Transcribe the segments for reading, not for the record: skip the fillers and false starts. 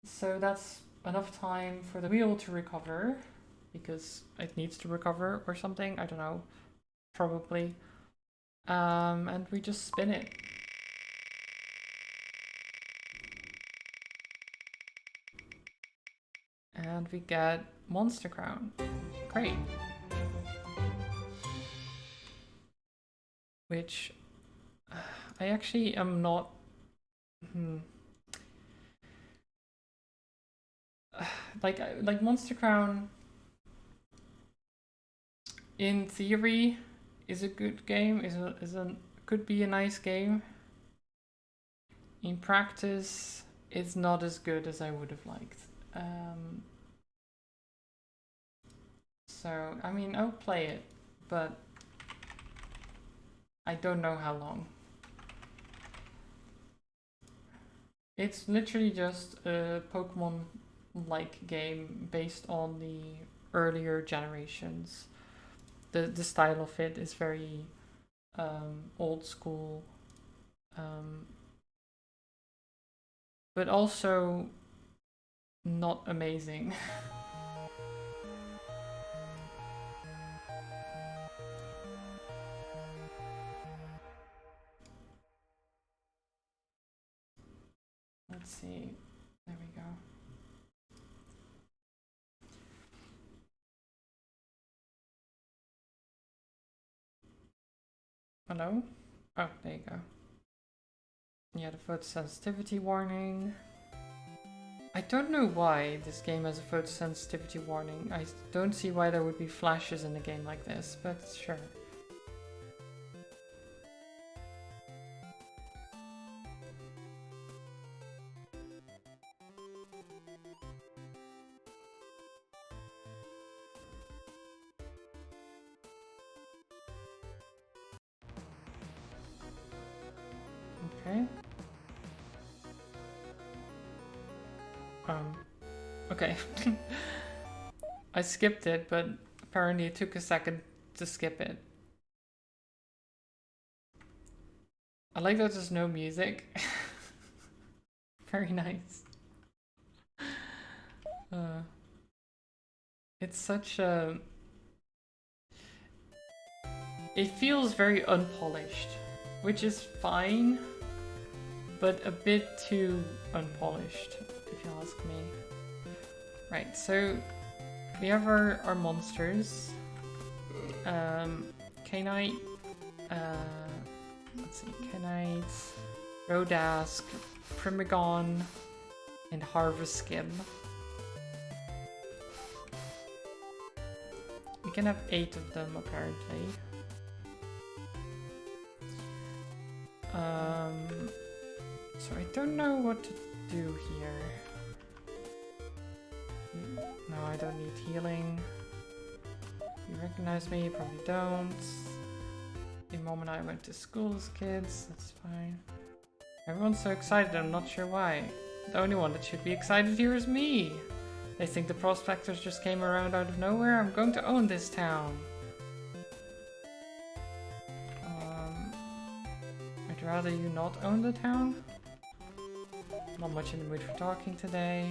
So that's enough time for the wheel to recover, because it needs to recover or something. I don't know. Probably. And we just spin it. And we get Monster Crown. Great. Which I actually am not... like Monster Crown in theory is a good game, could be a nice game. In practice, it's not as good as I would have liked. So, I mean, I'll play it, but I don't know how long. It's literally just a Pokemon-like game based on the earlier generations. The style of it is very old school, but also not amazing. Let's see. There we go. Hello? Oh, there you go. Yeah, the photosensitivity warning. I don't know why this game has a photosensitivity warning. I don't see why there would be flashes in a game like this, but sure. Okay. Okay. I skipped it, but apparently it took a second to skip it. I like that there's no music. Very nice. It's such a... It feels very unpolished, which is fine, but a bit too unpolished, if you ask me. Right, so we have our monsters. Kanite, let's see, Kanite, Rodask, Primagon, and Harveskim. We can have 8 of them apparently. So I don't know what to do here. No, I don't need healing. You recognize me? You probably don't. The moment I went to school as kids, that's fine. Everyone's so excited, I'm not sure why. The only one that should be excited here is me. They think the prospectors just came around out of nowhere. I'm going to own this town. I'd rather you not own the town. Not much in the mood for talking today.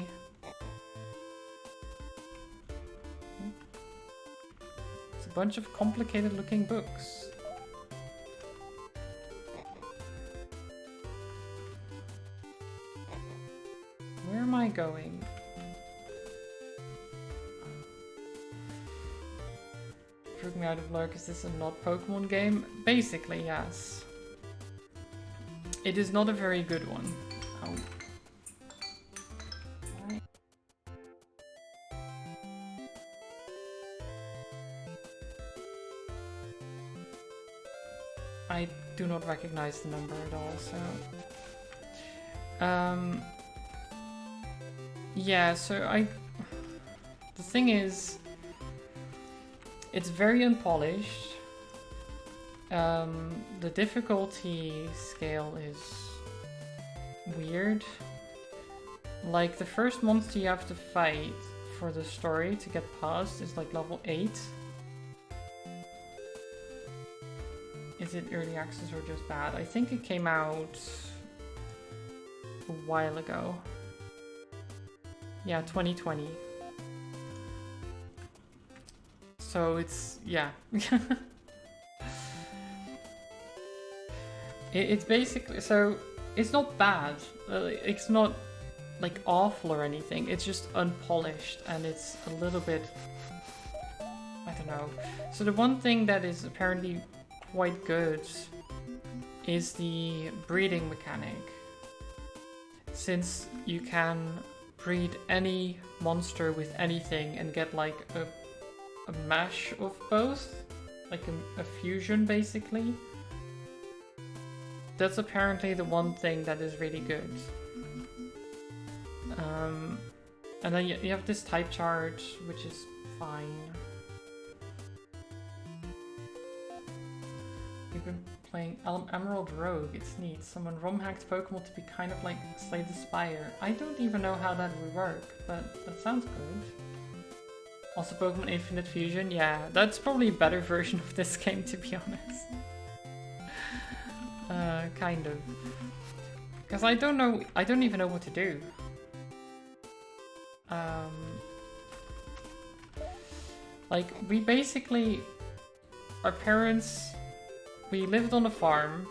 It's a bunch of complicated looking books. Where am I going? Took me out of luck. Is this a not Pokemon game? Basically, yes. It is not a very good one. Oh. I do not recognize the number at all, so... yeah, so the thing is, it's very unpolished. The difficulty scale is weird. Like, the first monster you have to fight for the story to get past is like level 8. Is it early access or just bad? I think it came out a while ago. Yeah, 2020. So it's, yeah. It's basically, so it's not bad. It's not like awful or anything. It's just unpolished and it's a little bit, I don't know. So the one thing that is apparently quite good is the breeding mechanic. Since you can breed any monster with anything and get like a mash of both, like a fusion basically. That's apparently the one thing that is really good. And then you have this type chart, which is fine. You've been playing Emerald Rogue, it's neat. Someone ROM-hacked Pokemon to be kind of like Slay the Spire. I don't even know how that would work, but that sounds good. Also Pokemon Infinite Fusion, yeah, that's probably a better version of this game, to be honest. Kind of. Because I don't even know what to do. Like, we basically, our parents, we lived on a farm.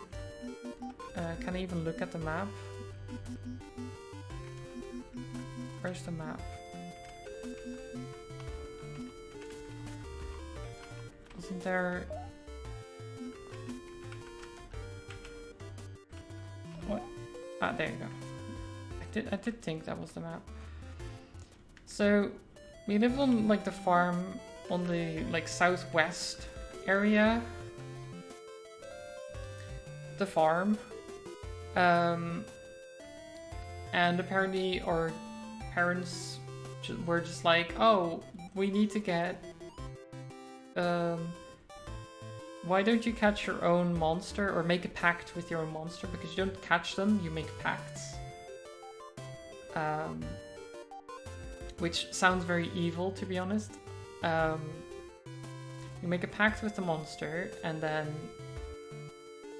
Can I even look at the map? Where's the map? Isn't there... What? Ah, there you go. I did think that was the map. So, we lived on, like, the farm on the, like, southwest area. The farm. And apparently our parents were just like, oh, we need to get... why don't you catch your own monster or make a pact with your own monster? Because you don't catch them, you make pacts. Which sounds very evil, to be honest. You make a pact with the monster, and then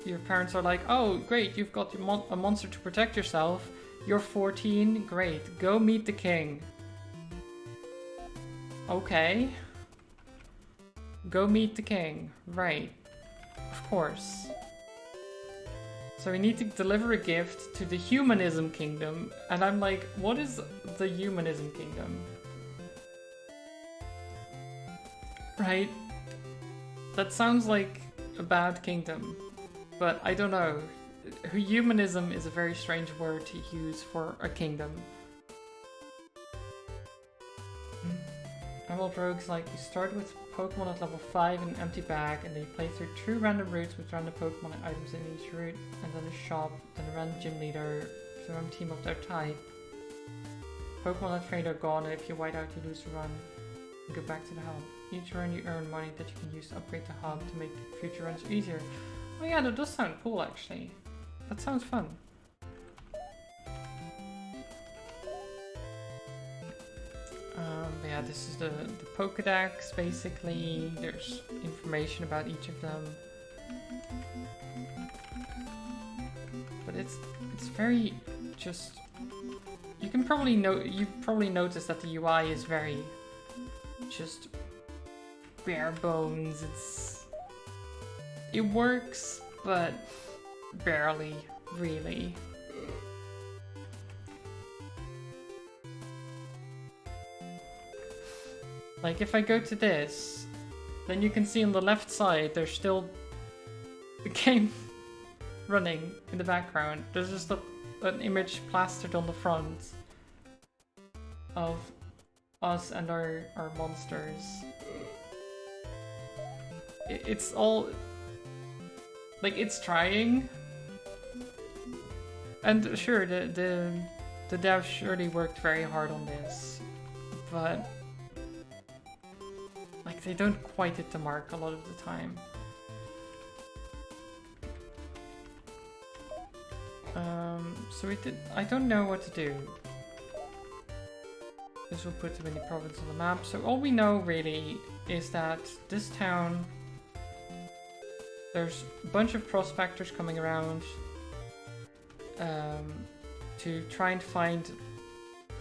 your parents are like, oh, great, you've got a monster to protect yourself. You're 14, great, go meet the king. Okay. Go meet the king. Right. Of course. So we need to deliver a gift to the Humanism Kingdom. And I'm like, what is the Humanism Kingdom? Right? That sounds like a bad kingdom. But I don't know. Humanism is a very strange word to use for a kingdom. Emerald Rogue's like, you start with Pokemon at level 5 in an empty bag, and then you play through 2 random routes with random Pokemon and items in each route, and then a shop, then a random gym leader, so a random team of their type. Pokemon that trained are gone, and if you white out, you lose a run. And go back to the hub. Each run you earn money that you can use to upgrade the hub to make future runs easier. Oh yeah, that does sound cool actually. That sounds fun. But yeah, this is the Pokedex, basically. There's information about each of them. But it's very just... You can probably you probably notice that the UI is very just bare bones. It works, but barely, really. Like, if I go to this, then you can see on the left side, there's still the game running in the background. There's just an image plastered on the front of us and our monsters. It's all... Like, it's trying. And sure, the devs surely worked very hard on this. But... like, they don't quite hit the mark a lot of the time. So I don't know what to do. This will put them in the province on the map. So all we know really is that this town, there's a bunch of prospectors coming around to try and find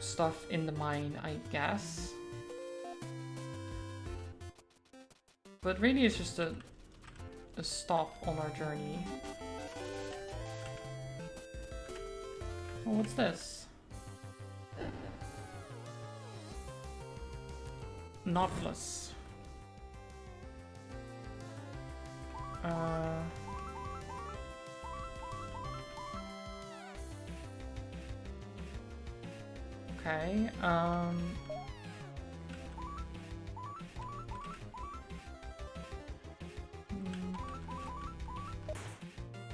stuff in the mine, I guess. But really it's just a stop on our journey. Oh, what's this? Nautilus. Okay,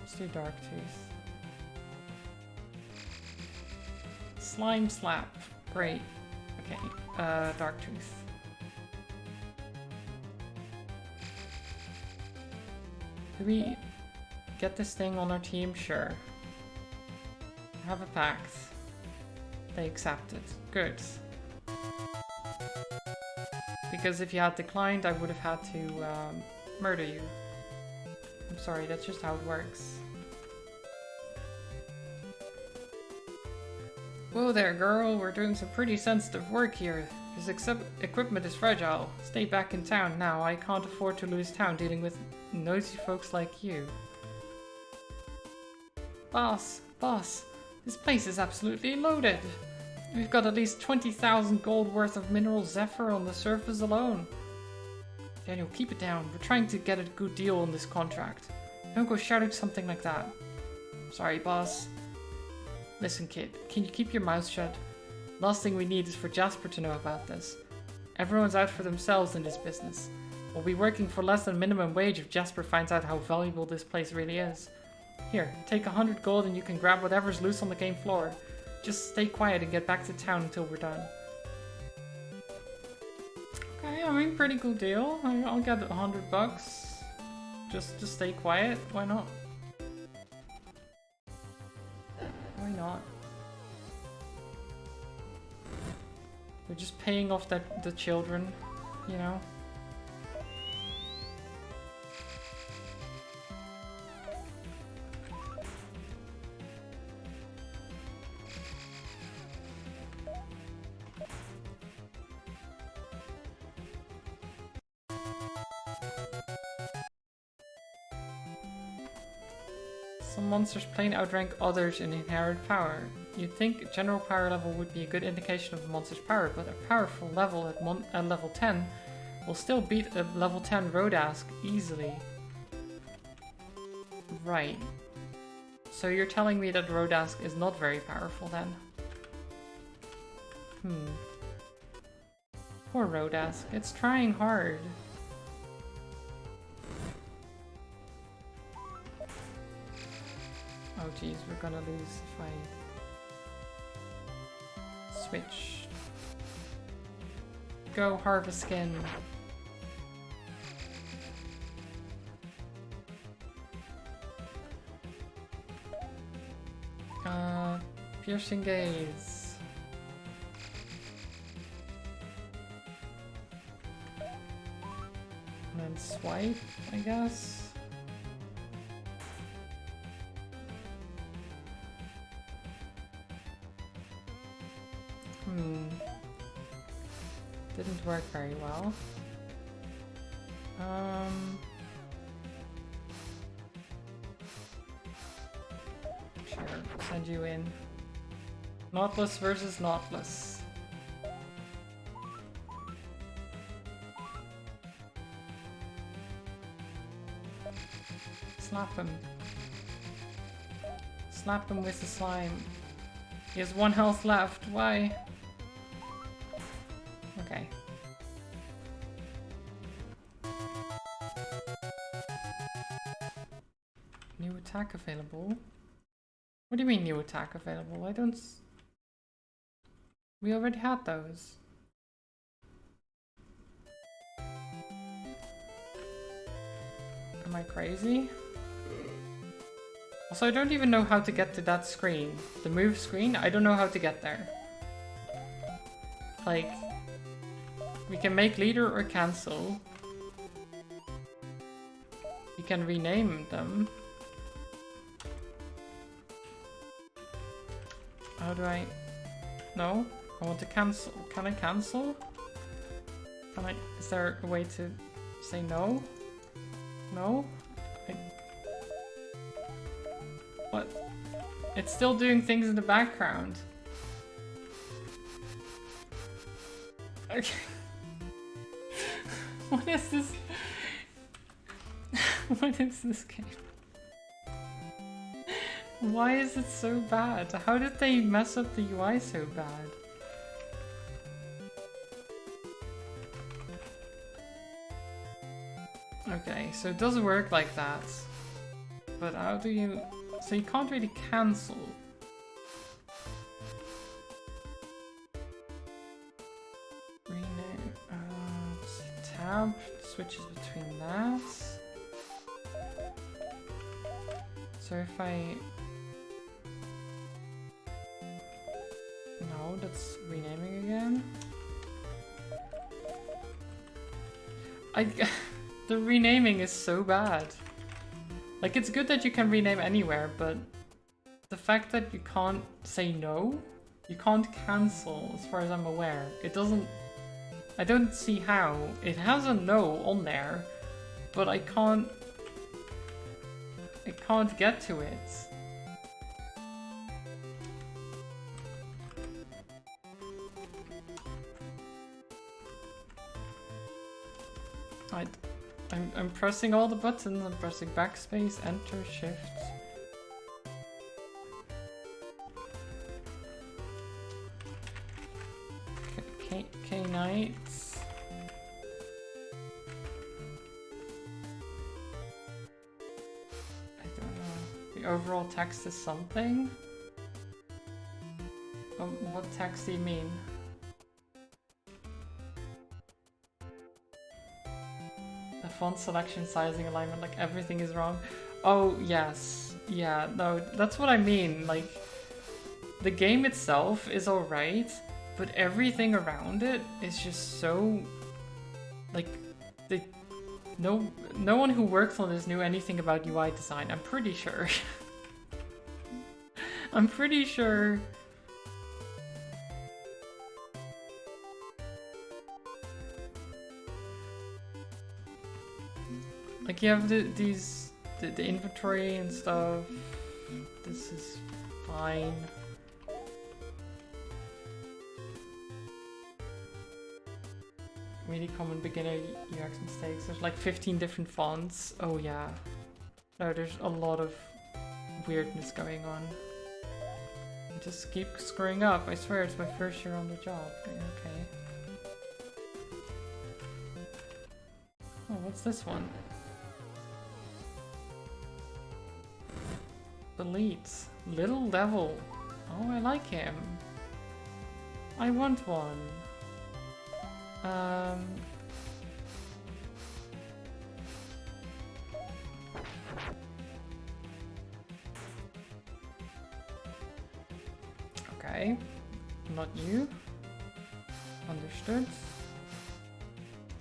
let's do Dark Tooth. Slime Slap. Great. Okay, Dark Tooth. Do we get this thing on our team? Sure. Have a pact. They accepted. Good. Because if you had declined, I would have had to murder you. I'm sorry, that's just how it works. Whoa there, girl. We're doing some pretty sensitive work here. This equipment is fragile. Stay back in town now. I can't afford to lose town dealing with nosy folks like you. Boss, this place is absolutely loaded. We've got at least 20,000 gold worth of mineral zephyr on the surface alone. Daniel, keep it down. We're trying to get a good deal on this contract. Don't go shouting something like that. Sorry, boss. Listen, kid, can you keep your mouth shut? Last thing we need is for Jasper to know about this. Everyone's out for themselves in this business. We'll be working for less than minimum wage if Jasper finds out how valuable this place really is. Here, take 100 gold and you can grab whatever's loose on the game floor. Just stay quiet and get back to town until we're done. Okay, I mean, pretty cool deal. I'll get 100 bucks. Just to stay quiet. Why not? Why not? We're just paying off the children, you know? Some monsters plain outrank others in inherent power. You'd think general power level would be a good indication of a monster's power, but a powerful level at level 10 will still beat a level 10 Rodask easily. Right. So you're telling me that Rodask is not very powerful then? Poor Rodask, it's trying hard. Oh geez, we're gonna lose if I switch. Go harvest skin. Piercing gaze. And then swipe, I guess. Didn't work very well. Sure, send you in. Nautilus versus Nautilus. Slap him. Slap him with the slime. He has 1 health left. Why? Okay. New attack available? What do you mean new attack available? I don't... We already had those. Am I crazy? Also, I don't even know how to get to that screen. The move screen? I don't know how to get there. Like... We can make leader or cancel. We can rename them. How do I... No? I want to cancel. Can I cancel? Can I? Is there a way to say no? No? What? It's still doing things in the background. Okay. What is this? What is this game? Why is it so bad? How did they mess up the UI so bad? Okay, so it does work like that. But how do you... So you can't really cancel. Rename... tab switches between that. So if I... No, that's renaming again. The renaming is so bad. Like, it's good that you can rename anywhere, but the fact that you can't say no, you can't cancel, as far as I'm aware. It doesn't... I don't see how. It has a no on there, but I can't get to it. I'm pressing all the buttons. I'm pressing backspace, enter, shift. K-Knights. I don't know. The overall text is something? What text do you mean? Font selection, sizing, alignment, like everything is wrong. Oh, yes. Yeah, no, that's what I mean. Like, the game itself is alright, but everything around it is just so... Like, no one who works on this knew anything about UI design, I'm pretty sure. I'm pretty sure... Like, you have the inventory and stuff. This is fine. Really common beginner UX mistakes. There's like 15 different fonts. Oh yeah. No, there's a lot of weirdness going on. I just keep screwing up. I swear it's my first year on the job. Okay. Oh, what's this one? Delete. Little Devil. Oh, I like him. I want one. Okay. Not you. Understood.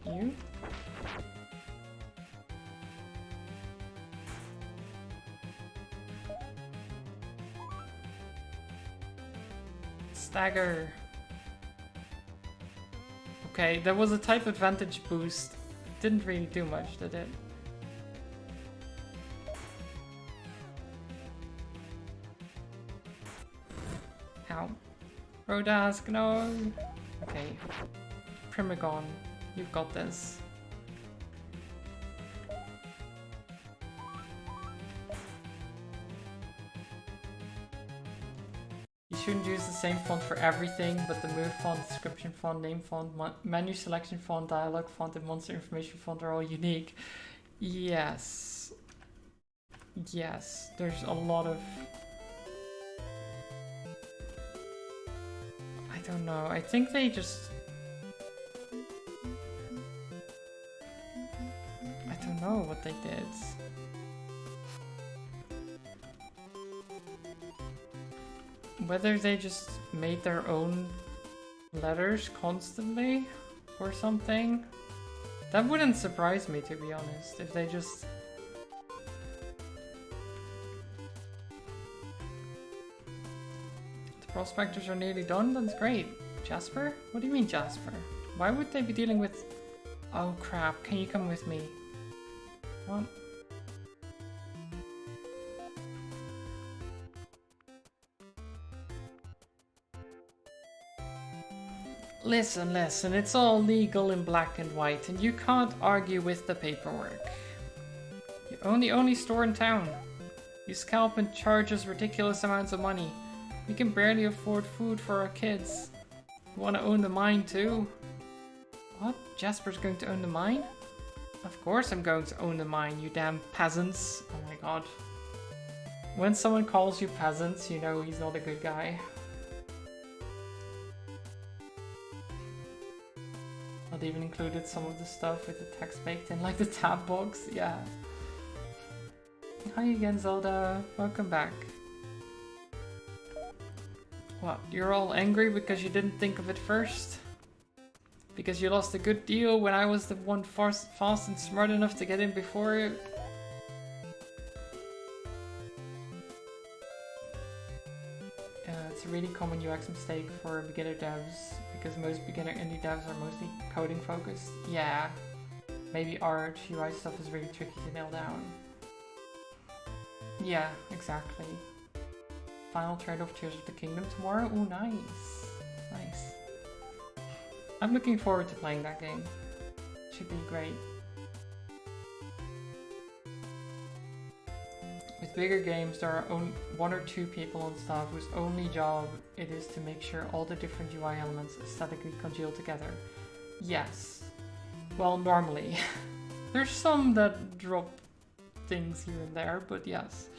You. Stagger. Okay, there was a type advantage boost. Didn't really do much, did it? How? Rodask, no! Okay. Primagon, you've got this. You shouldn't use the same font for everything, but the move font, description font, name font, menu selection font, dialog font, and monster information font are all unique. Yes. Yes, there's a lot of... I don't know, I think they just... I don't know what they did. Whether they just made their own letters constantly or something. That wouldn't surprise me, to be honest, if they just... The prospectors are nearly done, that's great. Jasper? What do you mean Jasper? Why would they be dealing with... Oh crap, can you come with me? What? Listen, it's all legal in black and white, and you can't argue with the paperwork. You own the only store in town. You scalp and charge us ridiculous amounts of money. We can barely afford food for our kids. You want to own the mine too? What? Jasper's going to own the mine? Of course I'm going to own the mine, you damn peasants. Oh my god. When someone calls you peasants, you know he's not a good guy. Not even included some of the stuff with the text baked in, like the tab box. Yeah. Hi again, Zelda. Welcome back. What? You're all angry because you didn't think of it first? Because you lost a good deal when I was the one fast and smart enough to get in before you? It's a really common UX mistake for beginner devs, because most beginner indie devs are mostly coding focused. Yeah, maybe art, UI stuff is really tricky to nail down. Yeah, exactly. Final trade-off Tears of the Kingdom tomorrow? Oh, nice. Nice. I'm looking forward to playing that game. Should be great. With bigger games, there are only 1 or 2 people on staff whose only job it is to make sure all the different UI elements aesthetically congeal together. Yes. Well, normally. There's some that drop things here and there, but yes.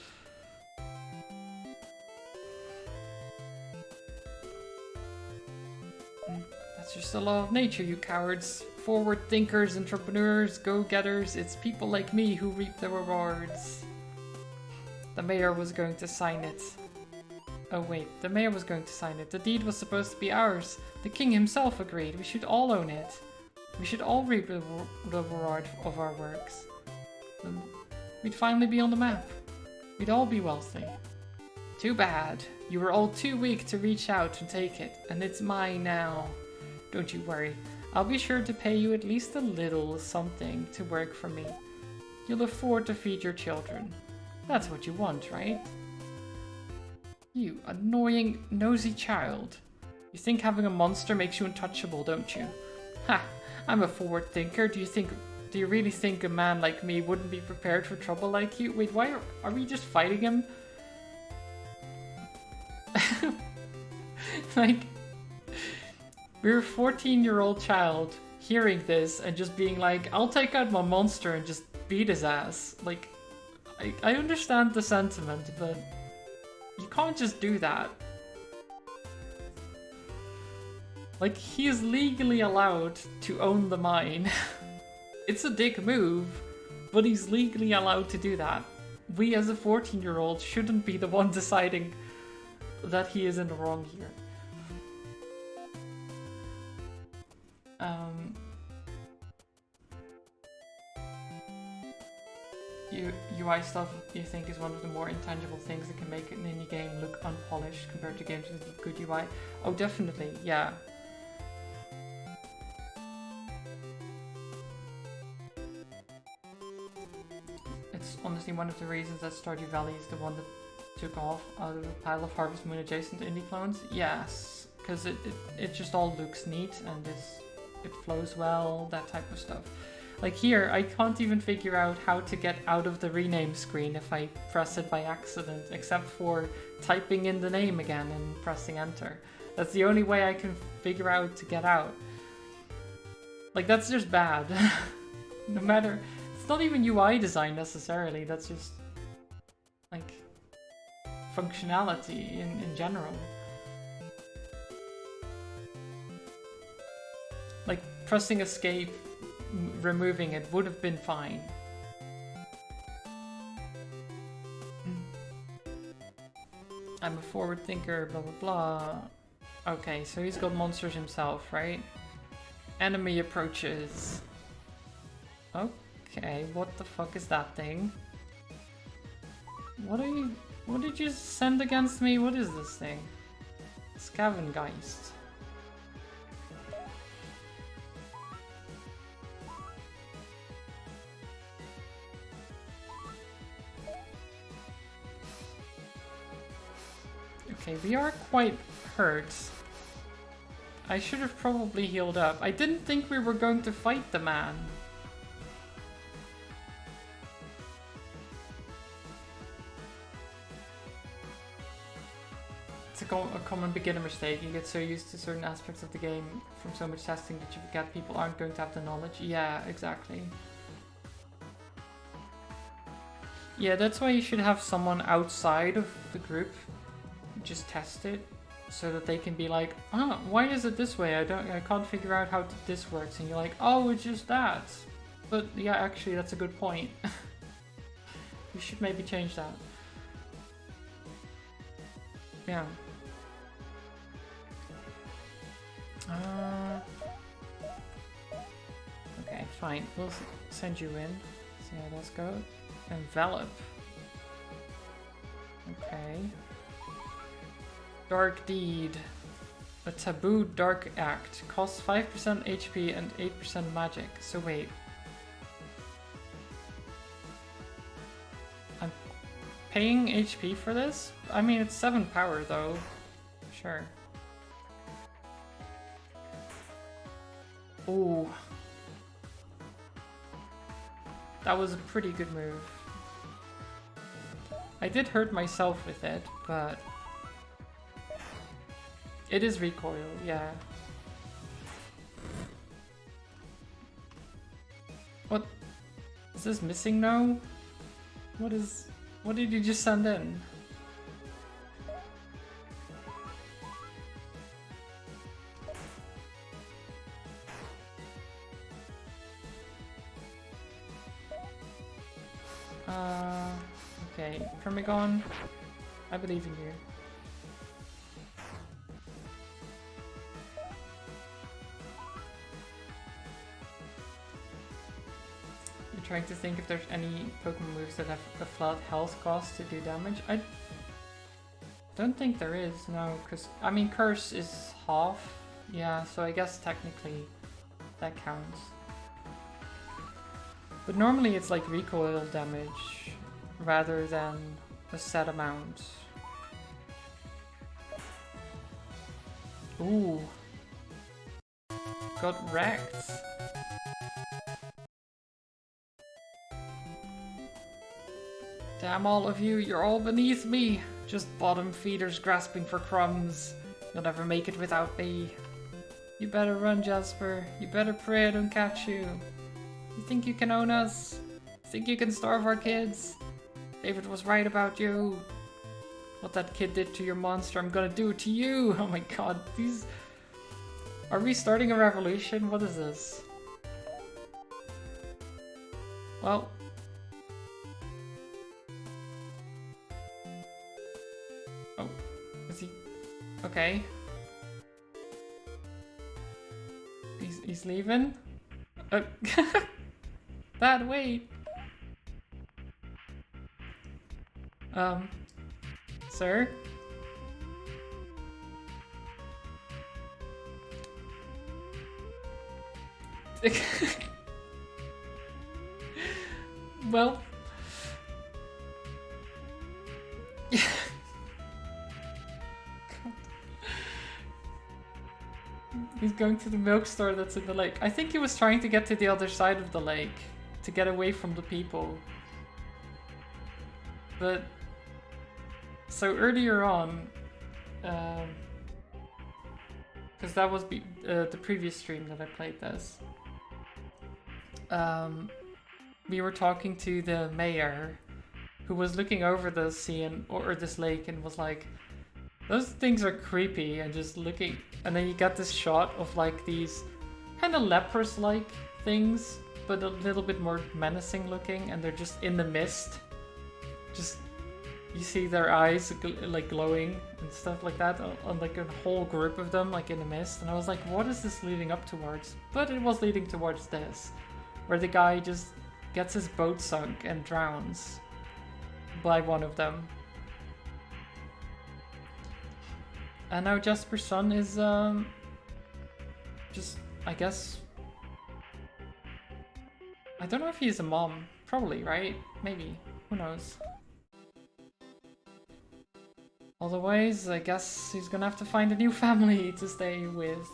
That's just the law of nature, you cowards. Forward thinkers, entrepreneurs, go-getters, it's people like me who reap the rewards. The mayor was going to sign it. Oh wait, the mayor was going to sign it. The deed was supposed to be ours. The king himself agreed. We should all own it. We should all reap the reward of our works. Then we'd finally be on the map. We'd all be wealthy. Too bad. You were all too weak to reach out and take it, and it's mine now. Don't you worry. I'll be sure to pay you at least a little something to work for me. You'll afford to feed your children. That's what you want, right? You annoying, nosy child. You think having a monster makes you untouchable, don't you? Ha! I'm a forward thinker. Do you really think a man like me wouldn't be prepared for trouble like you? Wait, why are we just fighting him? Like, we're a 14-year-old child hearing this and just being like, I'll take out my monster and just beat his ass. Like, I understand the sentiment, but you can't just do that. Like, he is legally allowed to own the mine. It's a dick move, but he's legally allowed to do that. We as a 14-year-old shouldn't be the one deciding that he is in the wrong here. UI stuff, you think, is one of the more intangible things that can make an indie game look unpolished compared to games with good UI? Oh, definitely, yeah. It's honestly one of the reasons that Stardew Valley is the one that took off out of a pile of Harvest Moon adjacent indie clones. Yes, because it just all looks neat and it flows well, that type of stuff. Like here, I can't even figure out how to get out of the rename screen if I press it by accident, except for typing in the name again and pressing enter. That's the only way I can figure out to get out. Like, that's just bad. No matter... It's not even UI design necessarily, that's just... like... functionality in general. Like, pressing escape, removing it would have been fine. I'm a forward thinker, blah blah blah. Okay, so he's got monsters himself, right? Enemy approaches. Okay, what the fuck is that thing? What did you send against me? What is this thing? Scavengeist. Okay, we are quite hurt. I should have probably healed up. I didn't think we were going to fight the man. It's a common beginner mistake. You get so used to certain aspects of the game from so much testing that you forget people aren't going to have the knowledge. Yeah, exactly. Yeah, that's why you should have someone outside of the group just test it, so that they can be like, oh, why is it this way? I can't figure out how this works. And you're like, oh, it's just that. But yeah, actually, that's a good point. You should maybe change that. Yeah. Okay, fine. We'll send you in. See how this goes. Envelop. Okay. Dark Deed. A taboo dark act. Costs 5% HP and 8% magic. So wait. I'm paying HP for this? I mean, it's 7 power though. Sure. Ooh. That was a pretty good move. I did hurt myself with it, but it is recoil, yeah. What? Is this missing now? What did you just send in? Okay, Permigon, I believe in you. You're trying to think if there's any Pokemon moves that have a flat health cost to do damage. I don't think there is, no, because, I mean, Curse is half, yeah, so I guess technically that counts. But normally it's like recoil damage rather than a set amount. Ooh. Got wrecked. Damn all of you, you're all beneath me. Just bottom feeders grasping for crumbs. You'll never make it without me. You better run, Jasper. You better pray I don't catch you. You think you can own us? Think you can starve our kids? David was right about you. What that kid did to your monster, I'm gonna do it to you. Oh my god, these... Are we starting a revolution? What is this? Well... Oh, is he... Okay. He's leaving? Dad, wait! Sir? Well... He's going to the milk store that's in the lake. I think he was trying to get to the other side of the lake, to get away from the people. But... So earlier on, because that was the previous stream that I played this, we were talking to the mayor, who was looking over the sea or this lake and was like, those things are creepy, and just looking, and then you got this shot of like these kind of leprous-like things, but a little bit more menacing looking, and they're just in the mist. Just, you see their eyes like glowing and stuff like that, on like a whole group of them like in the mist, and I was like, what is this leading up towards? But it was leading towards this, where the guy just gets his boat sunk and drowns by one of them. And now Jasper's son is just, I guess, I don't know if he's a mom. Probably, right? Maybe. Who knows? Otherwise, I guess he's gonna have to find a new family to stay with.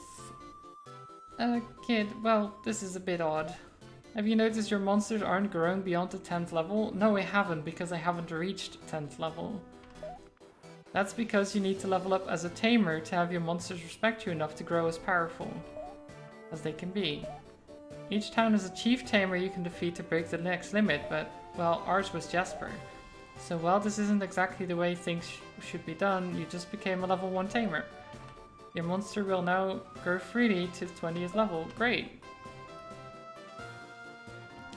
Kid, well, this is a bit odd. Have you noticed your monsters aren't growing beyond the 10th level? No, I haven't, because I haven't reached 10th level. That's because you need to level up as a tamer to have your monsters respect you enough to grow as powerful as they can be. Each town has a chief tamer you can defeat to break the next limit, but, well, ours was Jasper. So while this isn't exactly the way things should be done, you just became a level 1 tamer. Your monster will now grow freely to 20th level. Great!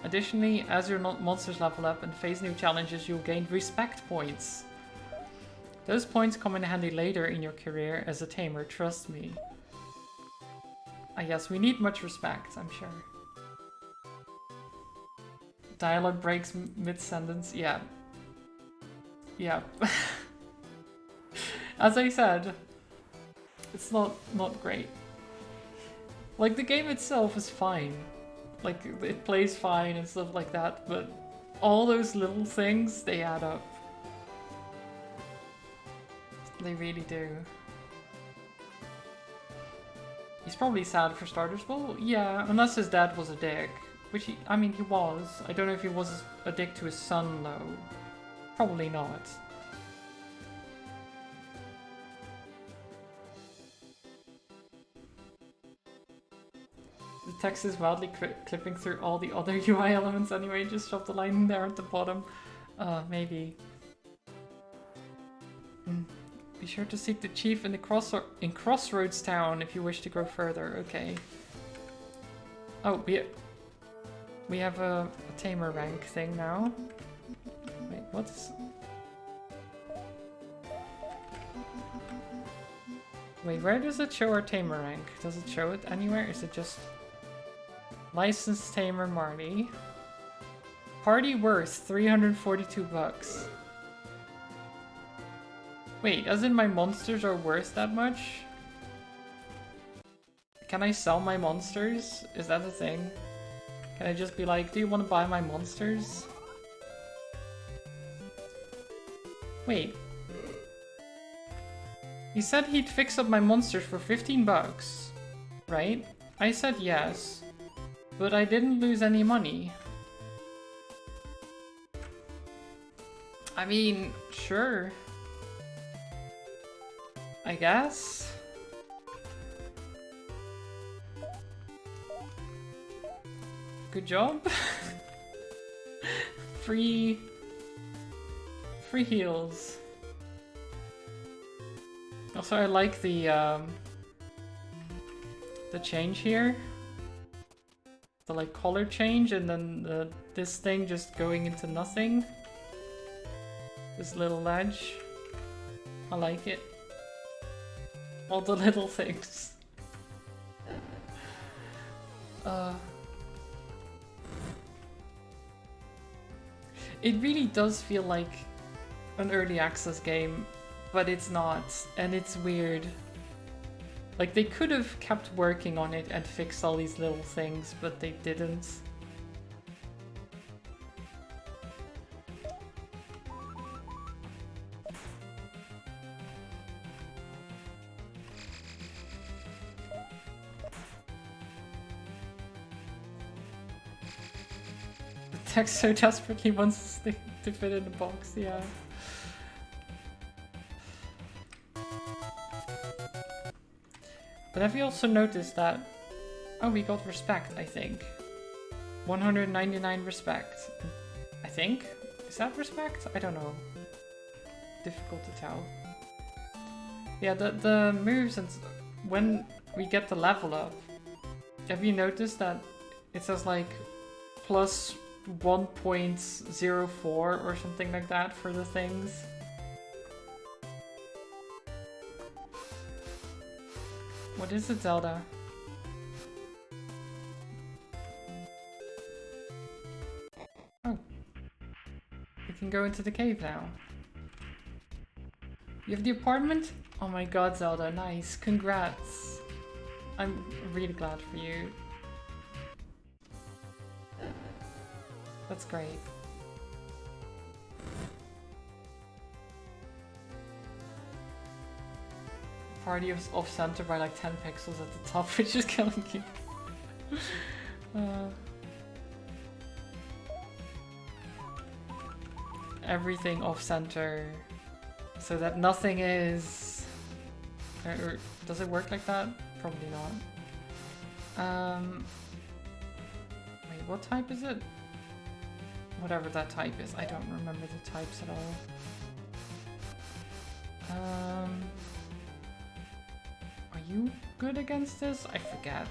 Additionally, as your monsters level up and face new challenges, you'll gain respect points. Those points come in handy later in your career as a tamer, trust me. Yes, we need much respect, I'm sure. Dialogue breaks mid-sentence, yeah. Yeah. As I said, it's not great. Like, the game itself is fine. Like, it plays fine and stuff like that, but all those little things, they add up. They really do. He's probably sad for starters. Well, yeah, unless his dad was a dick. Which I mean, he was. I don't know if he was a dick to his son, though. Probably not. The text is wildly clipping through all the other UI elements anyway. Just drop the line there at the bottom. Maybe. Be sure to seek the chief in Crossroads Town if you wish to grow further. Okay. Oh, we have a tamer rank thing now. Wait, what's... Wait, where does it show our tamer rank? Does it show it anywhere? Is it just... Licensed Tamer Marty. Party worth 342 bucks. Wait, as in my monsters are worth that much? Can I sell my monsters? Is that a thing? Can I just be like, do you want to buy my monsters? Wait. He said he'd fix up my monsters for 15 bucks, right? I said yes, but I didn't lose any money. I mean, sure. I guess? Good job. Free heals. Also, I like the change here. The like color change and then this thing just going into nothing. This little ledge. I like it. All the little things. It really does feel like an early access game, but it's not, and it's weird. Like, they could have kept working on it and fixed all these little things, but they didn't. Text so desperately wants to fit in the box, yeah. But have you also noticed that... Oh, we got respect, I think. 199 respect. I think? Is that respect? I don't know. Difficult to tell. Yeah, the moves and... When we get the level up, have you noticed that it says like plus 1.04 or something like that for the things? What is it, Zelda? Oh. We can go into the cave now. You have the apartment? Oh my god, Zelda, nice. Congrats. I'm really glad for you. That's great. party is off center by like 10 pixels at the top, which is killing you. Everything off center so that nothing is. Or does it work like that? Probably not. Wait, what type is it? Whatever that type is. I don't remember the types at all. Are you good against this? I forget.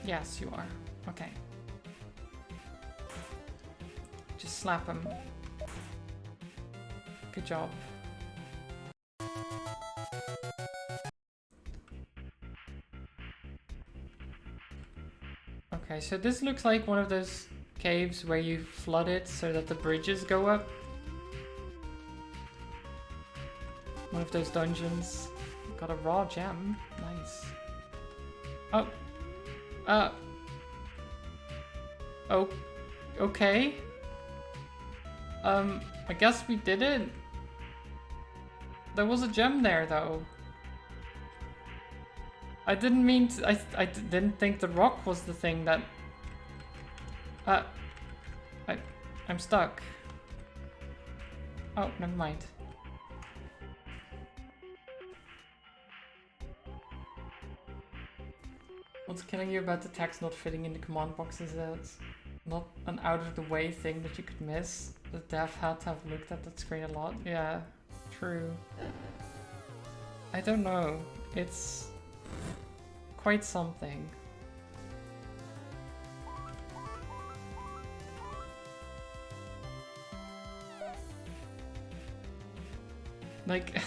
Yes, you are. Okay. Just slap him. Good job. Okay, so this looks like one of those caves where you flood it so that the bridges go up. One of those dungeons. Got a raw gem. Nice. Oh. Oh. Okay. I guess we did it. There was a gem there, though. I didn't mean to, I didn't think the rock was the thing that... I'm stuck. Oh, never mind. What's killing you about the text not fitting in the command box is that it's not an out-of-the-way thing that you could miss. The dev had to have looked at that screen a lot. Yeah, true. I don't know. It's quite something. Like,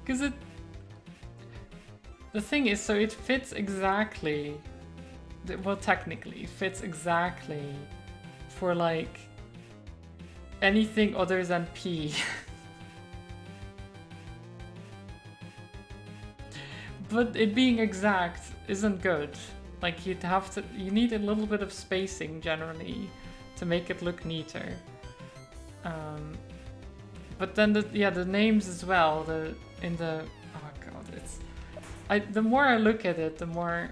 because the thing is, so it fits exactly, well, technically, it fits exactly for like anything other than P. But it being exact isn't good. Like, you need a little bit of spacing generally to make it look neater. But then the names as well, oh god, the more I look at it, the more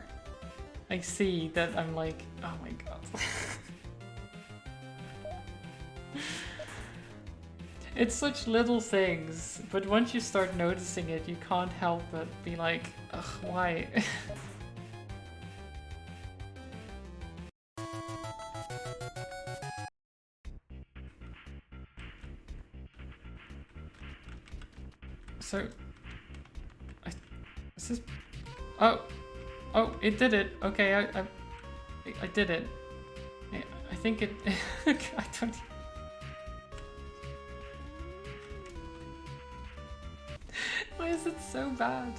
I see that I'm like, oh my god. It's such little things, but once you start noticing it, you can't help but be like, ugh, why? So, is this? Oh, it did it. Okay, I did it. I think it. I don't. Why is it so bad?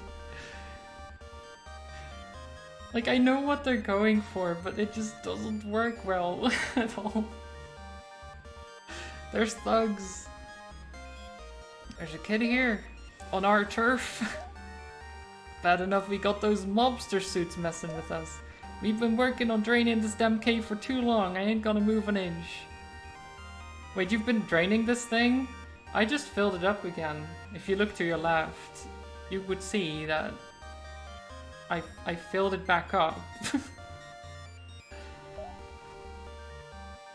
Like, I know what they're going for, but it just doesn't work well at all. There's thugs. There's a kid here. On our turf. Bad enough we got those mobster suits messing with us. We've been working on draining this damn cave for too long. I ain't gonna move an inch. Wait, you've been draining this thing? I just filled it up again. If you look to your left, you would see that I filled it back up.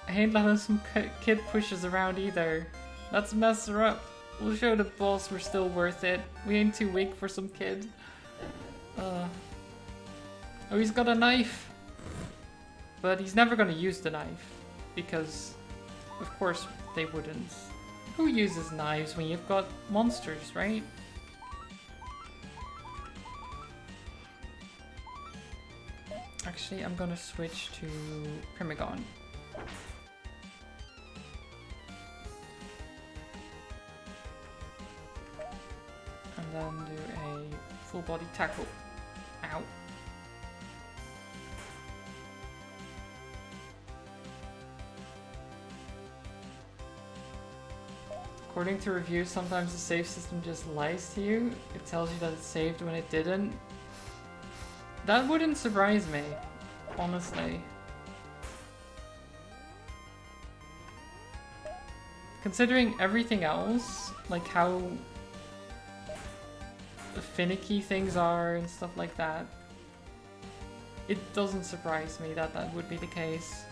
I ain't letting some kid push us around either. Let's mess her up. We'll show the boss we're still worth it. We ain't too weak for some kid. Oh, he's got a knife. But he's never gonna use the knife. Because, of course, they wouldn't. Who uses knives when you've got monsters, right? Actually, I'm gonna switch to Primogon. And then do a full body tackle. Ow. According to reviews, sometimes the save system just lies to you. It tells you that it saved when it didn't. That wouldn't surprise me, honestly. Considering everything else, like how finicky things are and stuff like that, it doesn't surprise me that that would be the case.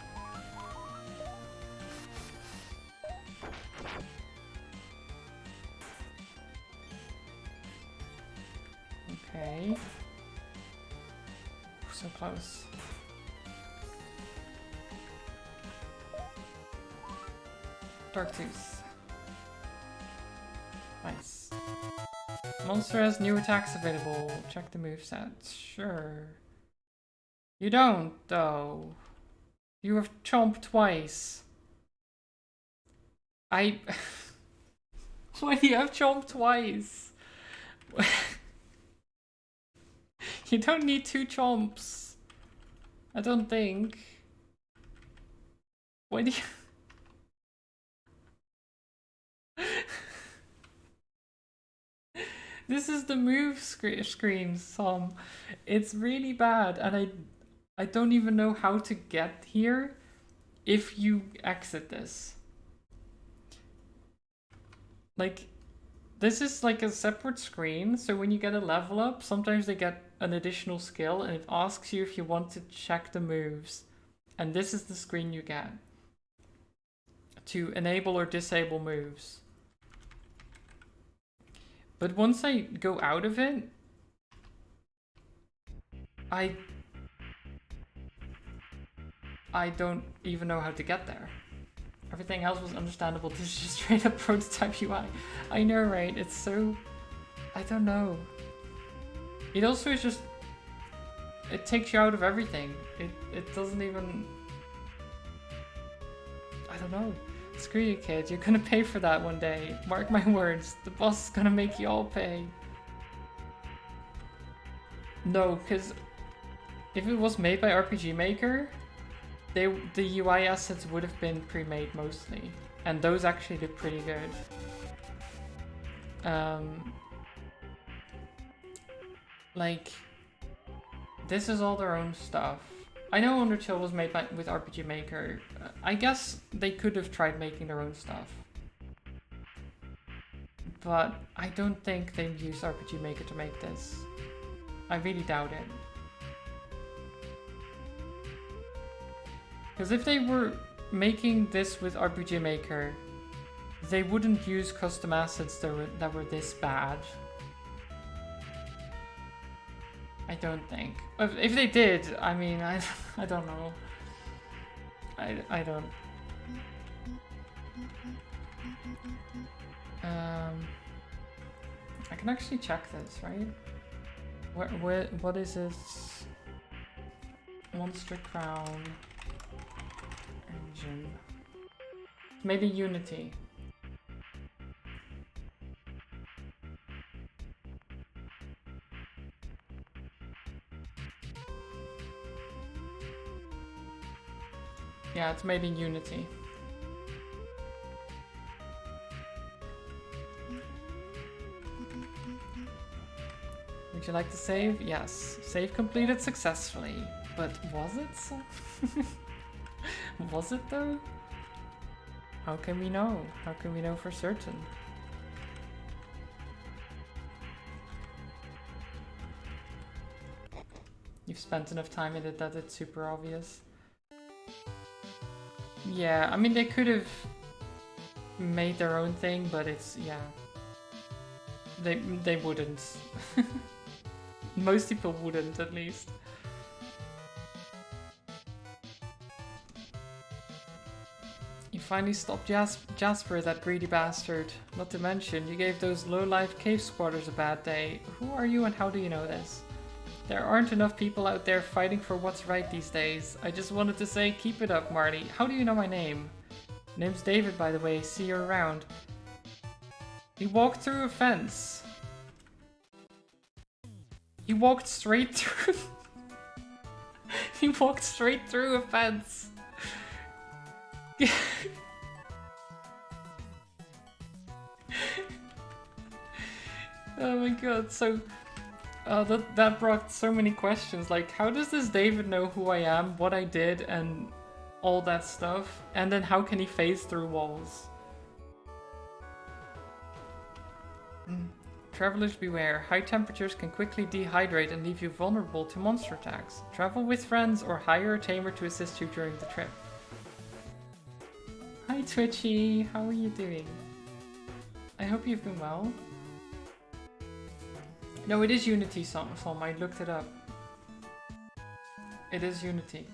Okay. So close. Darktooth. Nice. Monster has new attacks available. Check the moveset. Sure. You don't, though. You have chomped twice. Why do you have chomped twice? You don't need 2 chomps. I don't think. Why do you... This is the move screen, Sam. It's really bad, and I don't even know how to get here if you exit this. Like, this is like a separate screen, so when you get a level up, sometimes they get an additional skill, and it asks you if you want to check the moves. And this is the screen you get to enable or disable moves. But once I go out of it, I don't even know how to get there. Everything else was understandable. This is just straight up prototype UI. I know, right? It's so... I don't know. It also is just... It takes you out of everything. It doesn't even... I don't know. Screw you, kid. You're gonna pay for that one day. Mark my words. The boss is gonna make you all pay. No, because if it was made by RPG Maker, the UI assets would have been pre-made mostly. And those actually look pretty good. Like, this is all their own stuff. I know Undertale was made with RPG Maker. I guess they could have tried making their own stuff. But I don't think they used RPG Maker to make this. I really doubt it. Because if they were making this with RPG Maker, they wouldn't use custom assets that were this bad. I don't think. If they did, I mean, I don't know. I don't. I can actually check this, right? What is this? Monster Crown engine. Maybe Unity. Yeah, it's made in Unity. Would you like to save? Yes. Save completed successfully. But was it so? Was it though? How can we know? How can we know for certain? You've spent enough time in it that it's super obvious. Yeah, I mean, they could have made their own thing, but it's, yeah. They wouldn't. Most people wouldn't, at least. You finally stopped Jasper, that greedy bastard. Not to mention, you gave those low-life cave squatters a bad day. Who are you and how do you know this? There aren't enough people out there fighting for what's right these days. I just wanted to say, keep it up, Marty. How do you know my name? Name's David, by the way. See you around. He walked through a fence. He walked straight through... He walked straight through a fence. Oh my god, so... that brought so many questions, like how does this David know who I am, what I did, and all that stuff? And then how can he phase through walls? Travelers beware. High temperatures can quickly dehydrate and leave you vulnerable to monster attacks. Travel with friends or hire a tamer to assist you during the trip. Hi Twitchy, how are you doing? I hope you've been well. No, it is Unity, Som. I looked it up. It is Unity.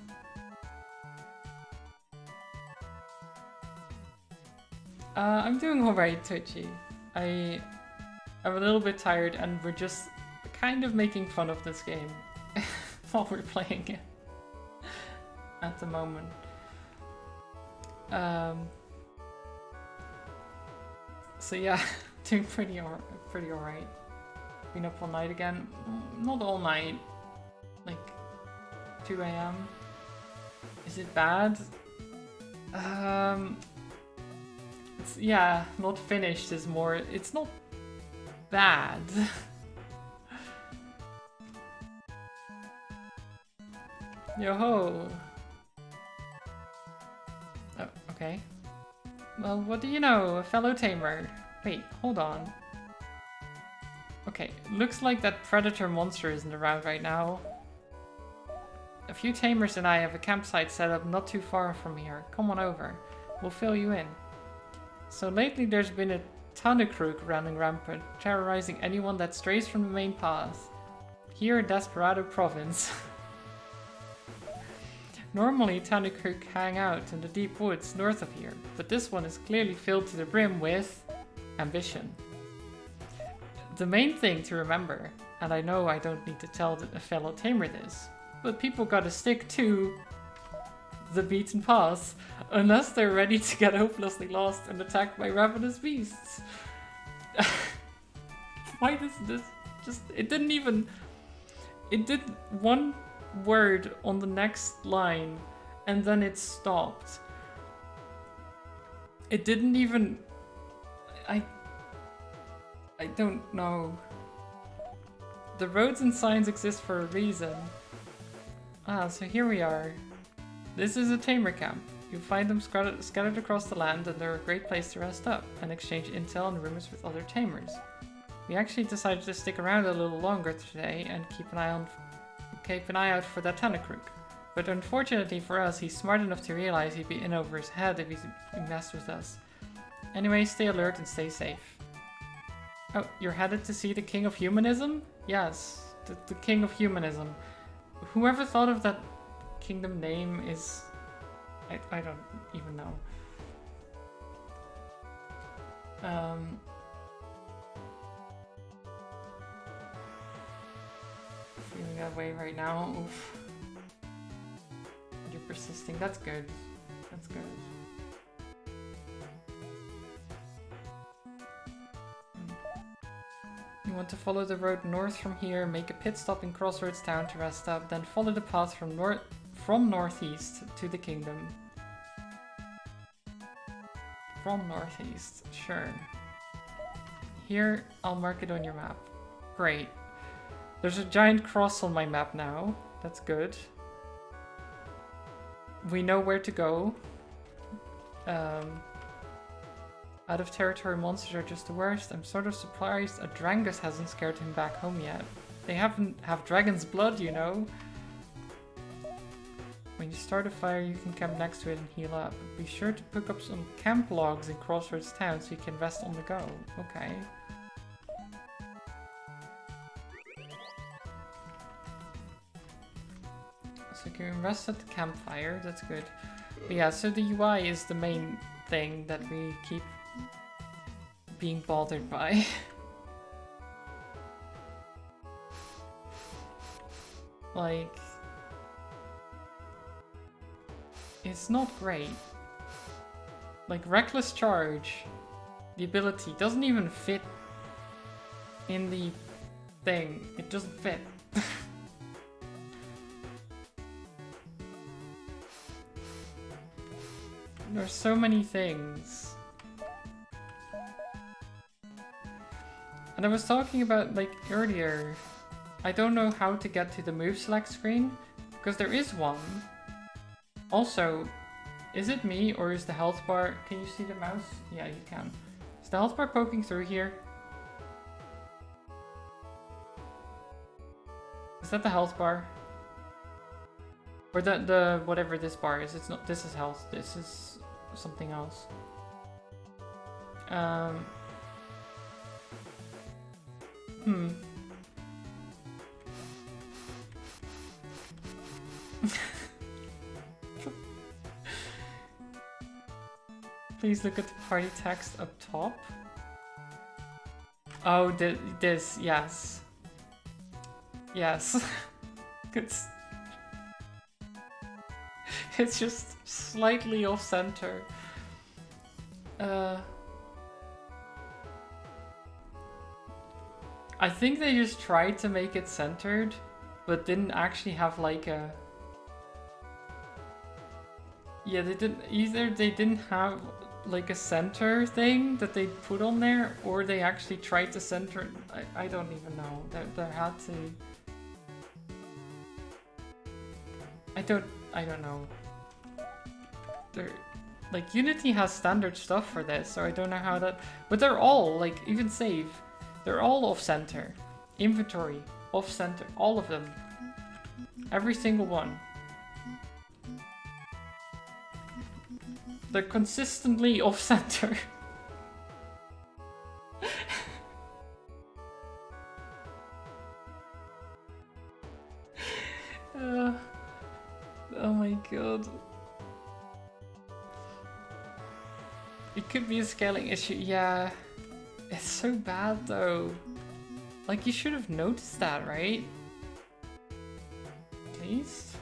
I'm doing alright, Twitchy. I'm a little bit tired and we're just kind of making fun of this game while we're playing it at the moment. So yeah, doing pretty alright. Been up all night again. Not all night. Like 2 AM. Is it bad? It's, yeah, not finished is more. It's not bad. Yo-ho! Oh, okay. Well, what do you know, a fellow tamer? Wait, hold on. Okay, looks like that predator monster isn't around right now. A few tamers and I have a campsite set up not too far from here. Come on over. We'll fill you in. So lately there's been a Tanukrook running rampant, terrorizing anyone that strays from the main path. Here in Desperado Province. Normally Tanukrook hang out in the deep woods north of here, but this one is clearly filled to the brim with ambition. The main thing to remember, and I know I don't need to tell a fellow tamer this, but people gotta stick to the beaten path, unless they're ready to get hopelessly lost and attacked by ravenous beasts. Why does this just... It didn't even... It did one word on the next line, and then it stopped. It didn't even... I don't know. The roads and signs exist for a reason. Ah, so here we are. This is a tamer camp. You'll find them scattered across the land, and they're a great place to rest up and exchange intel and rumors with other tamers. We actually decided to stick around a little longer today and keep an eye out for that Tanukrook. But unfortunately for us, he's smart enough to realize he'd be in over his head if he messed with us. Anyway, stay alert and stay safe. Oh, you're headed to see the King of Humanism? Yes, the King of Humanism. Whoever thought of that kingdom name is... I don't even know. Feeling that way right now. Oof. You're persisting. That's good. That's good. You want to follow the road north from here, make a pit stop in Crossroads Town to rest up, then follow the path from northeast to the kingdom. From northeast, sure. Here, I'll mark it on your map. Great. There's a giant cross on my map now. That's good. We know where to go. Out of territory monsters are just the worst. I'm sort of surprised Adrangus hasn't scared him back home yet. They have dragon's blood, you know. When you start a fire, you can camp next to it and heal up. Be sure to pick up some camp logs in Crossroads Town so you can rest on the go. Okay. So you can rest at the campfire, that's good. But yeah, so the UI is the main thing that we keep being bothered by. Like, it's not great. Like, Reckless Charge, the ability, doesn't even fit in the thing. It doesn't fit. There's so many things. And I was talking about, like, earlier, I don't know how to get to the move select screen, because there is one. Also, is it me or is the health bar... Can you see the mouse? Yeah, you can. Is the health bar poking through here? that the health bar? Or the whatever this bar is. It's not. This is health. This is something else. Please look at the party text up top. Oh, this, yes. Yes. It's just slightly off center. I think they just tried to make it centered, but didn't actually have like a... Yeah, they didn't... Either they didn't have like a center thing that they put on there, or they actually tried to center it. I don't even know. There had to... I don't know. Like, Unity has standard stuff for this, so I don't know how that... But they're all, like, even save, they're all off-center. Inventory, off-center, all of them. Every single one. They're consistently off-center. Oh my god. It could be a scaling issue, yeah. It's so bad though. Like, you should have noticed that, right? At least?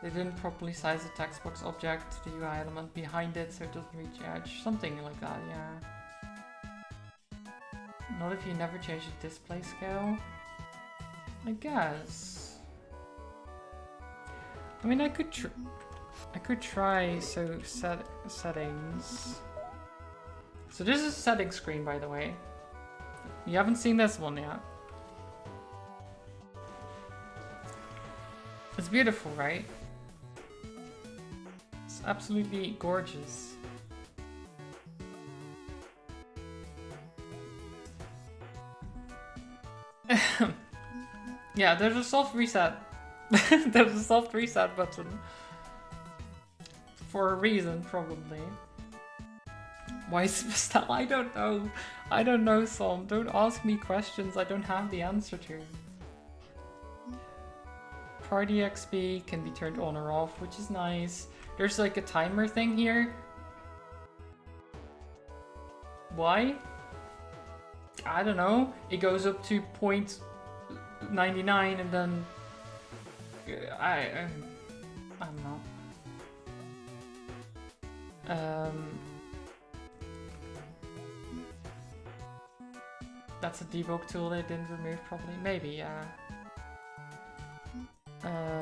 They didn't properly size the text box object to the UI element behind it so it doesn't reach the edge. Something like that, yeah. Not if you never change the display scale. I guess. I mean, I could try, so settings. So this is a settings screen, by the way. You haven't seen this one yet. It's beautiful, right? It's absolutely gorgeous. Yeah, there's a soft reset. There's a soft reset button. For a reason, probably. Why is Pastel? I don't know. I don't know, Som. Don't ask me questions I don't have the answer to. Party XP can be turned on or off, which is nice. There's like a timer thing here. Why? I don't know. It goes up to 0.99 and then I don't know. That's a debug tool they didn't remove properly. Maybe, yeah.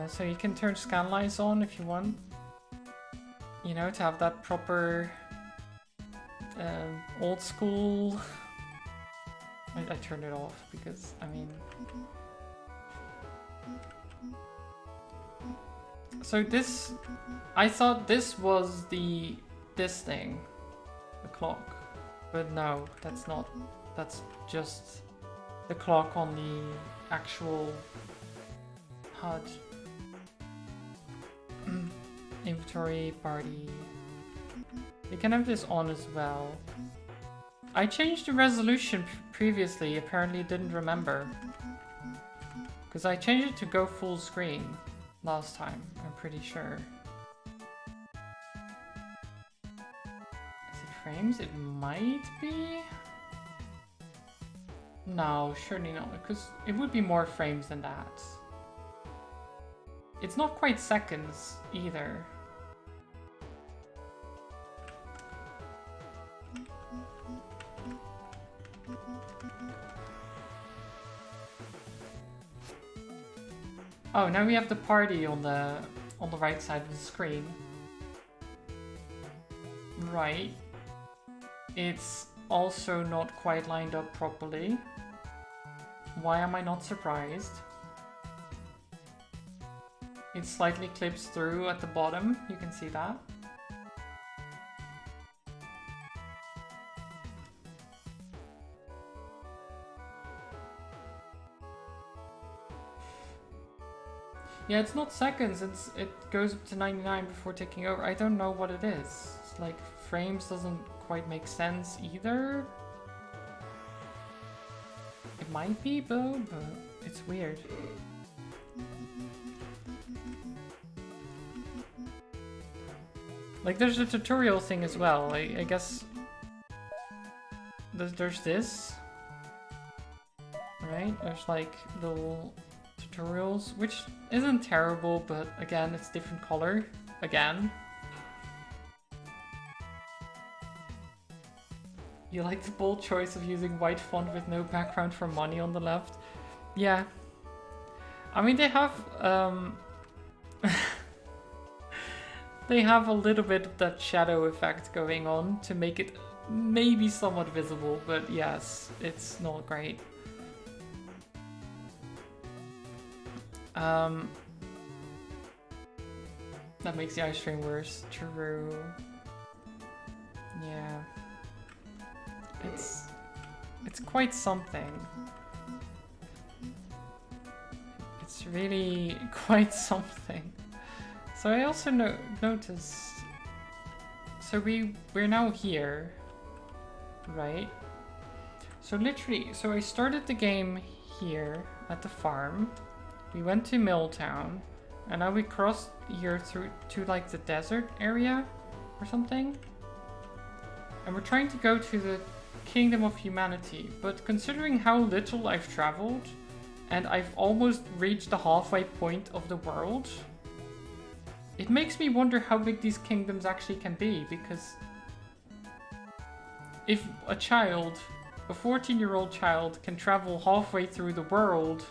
So you can turn scan lines on if you want. You know, to have that proper old school. I turned it off because, I mean... So this... I thought this was this thing. The clock. But no, that's not. That's just the clock on the actual HUD. Inventory, party. You can have this on as well. I changed the resolution previously, apparently it didn't remember. Because I changed it to go full screen last time, I'm pretty sure. Is it frames? It might be? No, surely not, because it would be more frames than that. It's not quite seconds either. Oh, now we have the party on the right side of the screen. Right. It's also not quite lined up properly. Why am I not surprised? It slightly clips through at the bottom, you can see that. Yeah, it's not seconds, it goes up to 99 before taking over. I don't know what it is. It's like frames doesn't quite make sense either. It might be, but it's weird. Like, there's a tutorial thing as well. I guess there's this, right? There's like little tutorials, which isn't terrible, but again, it's different color. Again. You like the bold choice of using white font with no background for money on the left? Yeah. I mean, they have they have a little bit of that shadow effect going on to make it maybe somewhat visible, but yes, it's not great. That makes the ice cream worse. True. Yeah. It's quite something. It's really quite something. So I also noticed. So we're now here, right? So literally, so I started the game here at the farm. We went to Milltown, and now we crossed here through to like the desert area or something. And we're trying to go to the Kingdom of Humanity, but considering how little I've traveled, and I've almost reached the halfway point of the world, it makes me wonder how big these kingdoms actually can be, because if a child, a 14-year-old child, can travel halfway through the world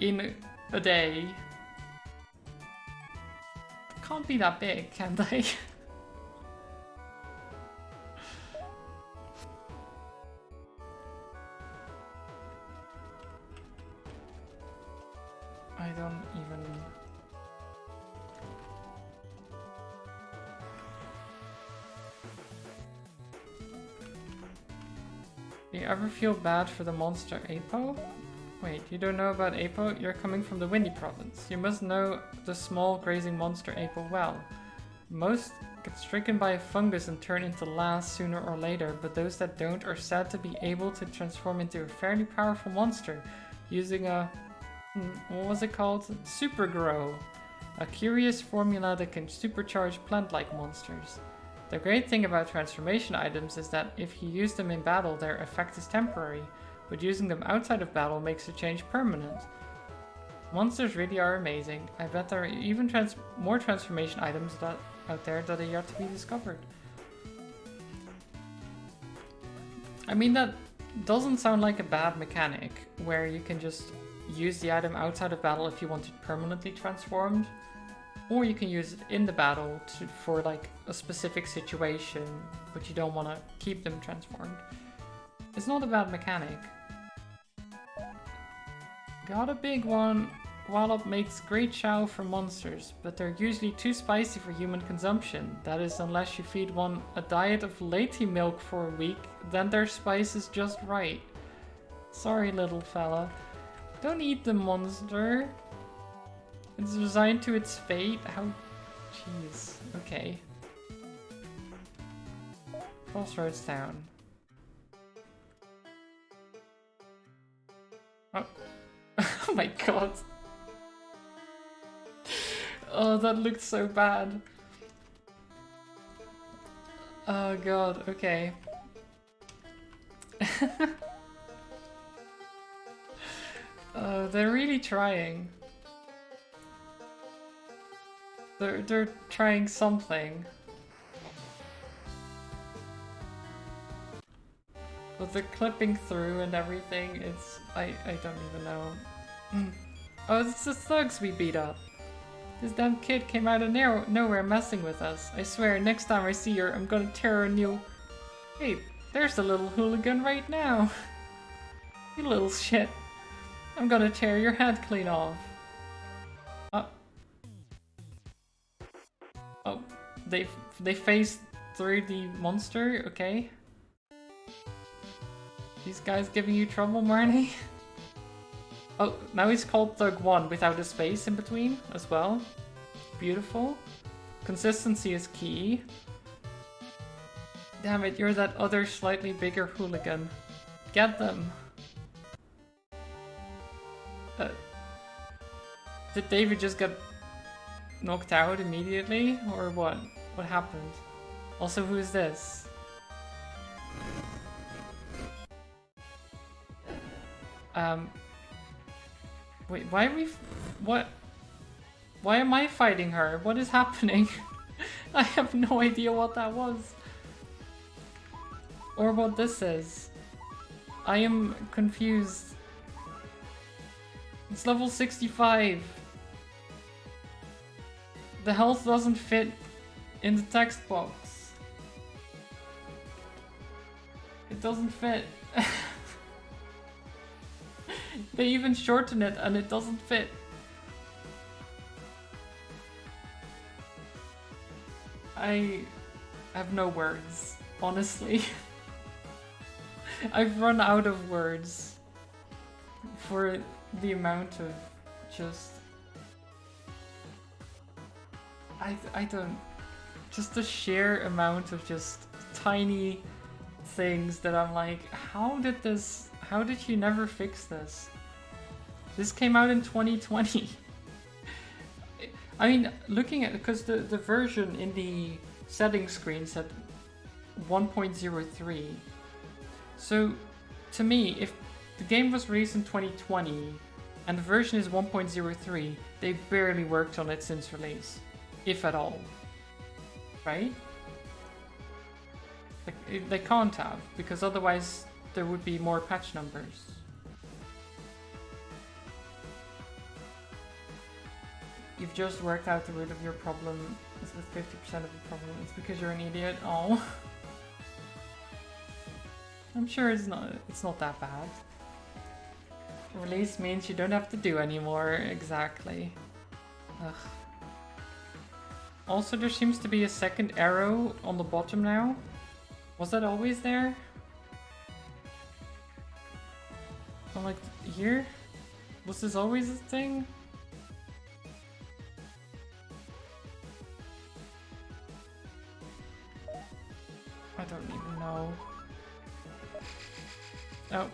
in a day, it can't be that big, can they? I don't even... Do you ever feel bad for the monster Apo? Wait, you don't know about Apo? You're coming from the Windy province. You must know the small grazing monster Apo well. Most get stricken by a fungus and turn into lass sooner or later, but those that don't are said to be able to transform into a fairly powerful monster using a... what was it called? Super Grow. A curious formula that can supercharge plant-like monsters. The great thing about transformation items is that if you use them in battle, their effect is temporary, but using them outside of battle makes the change permanent. Monsters really are amazing. I bet there are even more transformation items out there that are yet to be discovered. I mean, that doesn't sound like a bad mechanic, where you can just use the item outside of battle if you want it permanently transformed, or you can use it in the battle for like a specific situation, but you don't want to keep them transformed. It's not a bad mechanic. Got a big one. Wallop makes great chow for monsters, but they're usually too spicy for human consumption. That is, unless you feed one a diet of Lati milk for a week, then their spice is just right. Sorry, little fella. Don't eat the monster. It's resigned to its fate. How... Jeez. Okay. Crossroads Town. Oh. Oh my god. Oh, that looked so bad. Oh god, okay. They're really trying. They're trying something. But the clipping through and everything, it's... I don't even know. Oh, it's the thugs we beat up. This damn kid came out of nowhere messing with us. I swear, next time I see her, I'm gonna tear her a new... Hey, there's a little hooligan right now. You little shit. I'm gonna tear your head clean off. Oh, they phased through the monster, okay. These guys giving you trouble, Marnie? Oh, now he's called Thug 1 without a space in between as well. Beautiful. Consistency is key. Damn it, you're that other slightly bigger hooligan. Get them. Did David just get knocked out immediately? Or what? What happened? Also, who is this? Wait, why are we... What? Why am I fighting her? What is happening? I have no idea what that was. Or what this is. I am confused. It's level 65. The health doesn't fit in the text box. It doesn't fit. They even shorten it and it doesn't fit. I have no words, honestly. I've run out of words for the amount of just... I don't... Just the sheer amount of just tiny things that I'm like, how did you never fix this? This came out in 2020. I mean, looking at, because the version in the settings screen said 1.03. So, to me, if the game was released in 2020 and the version is 1.03, they barely worked on it since release, if at all. Right? Like, they can't have, because otherwise there would be more patch numbers. You've just worked out the root of your problem. It's with 50% of the problem. It's because you're an idiot. Oh. I'm sure it's not that bad. Release means you don't have to do anymore. Exactly. Ugh. Also, there seems to be a second arrow on the bottom now. Was that always there? Oh, like here? Was this always a thing? I don't even know. Oh.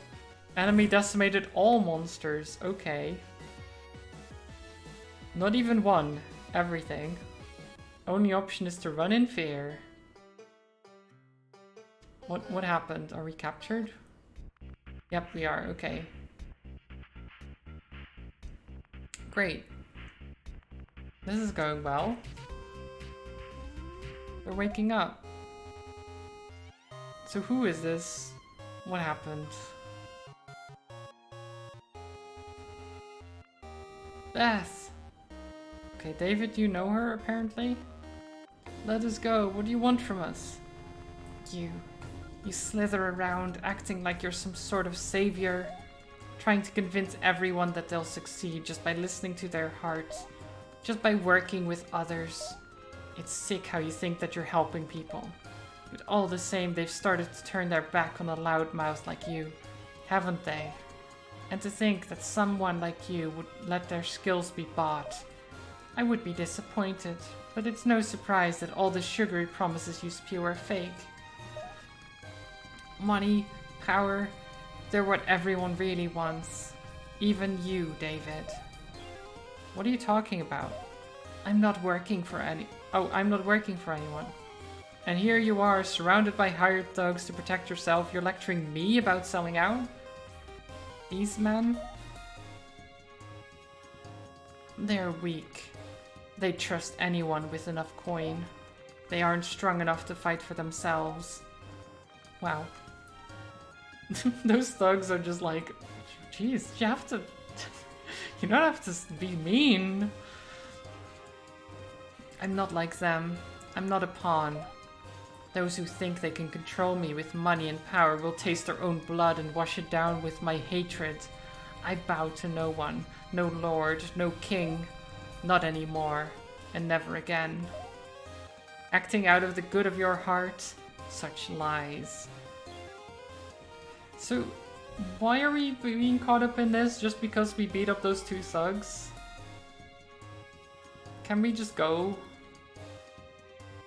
Enemy decimated all monsters. Okay. Not even one. Everything. Only option is to run in fear. What happened? Are we captured? Yep, we are. Okay. Great. This is going well. They're waking up. So who is this? What happened? Beth! Okay, David, you know her apparently? Let us go. What do you want from us? You slither around acting like you're some sort of savior, trying to convince everyone that they'll succeed just by listening to their hearts, just by working with others. It's sick how you think that you're helping people. But all the same, they've started to turn their back on a loudmouth like you, haven't they? And to think that someone like you would let their skills be bought. I would be disappointed, but it's no surprise that all the sugary promises you spew are fake. Money, power, they're what everyone really wants. Even you, David. What are you talking about? I'm not working for anyone. And here you are, surrounded by hired thugs to protect yourself. You're lecturing me about selling out? These men? They're weak. They trust anyone with enough coin. They aren't strong enough to fight for themselves. Wow. Those thugs are just like, geez, you have to... you don't have to be mean. I'm not like them. I'm not a pawn. Those who think they can control me with money and power will taste their own blood and wash it down with my hatred. I bow to no one, no lord, no king. Not anymore, and never again. Acting out of the good of your heart, such lies. So, Why are we being caught up in this just because we beat up those two thugs? Can we just go?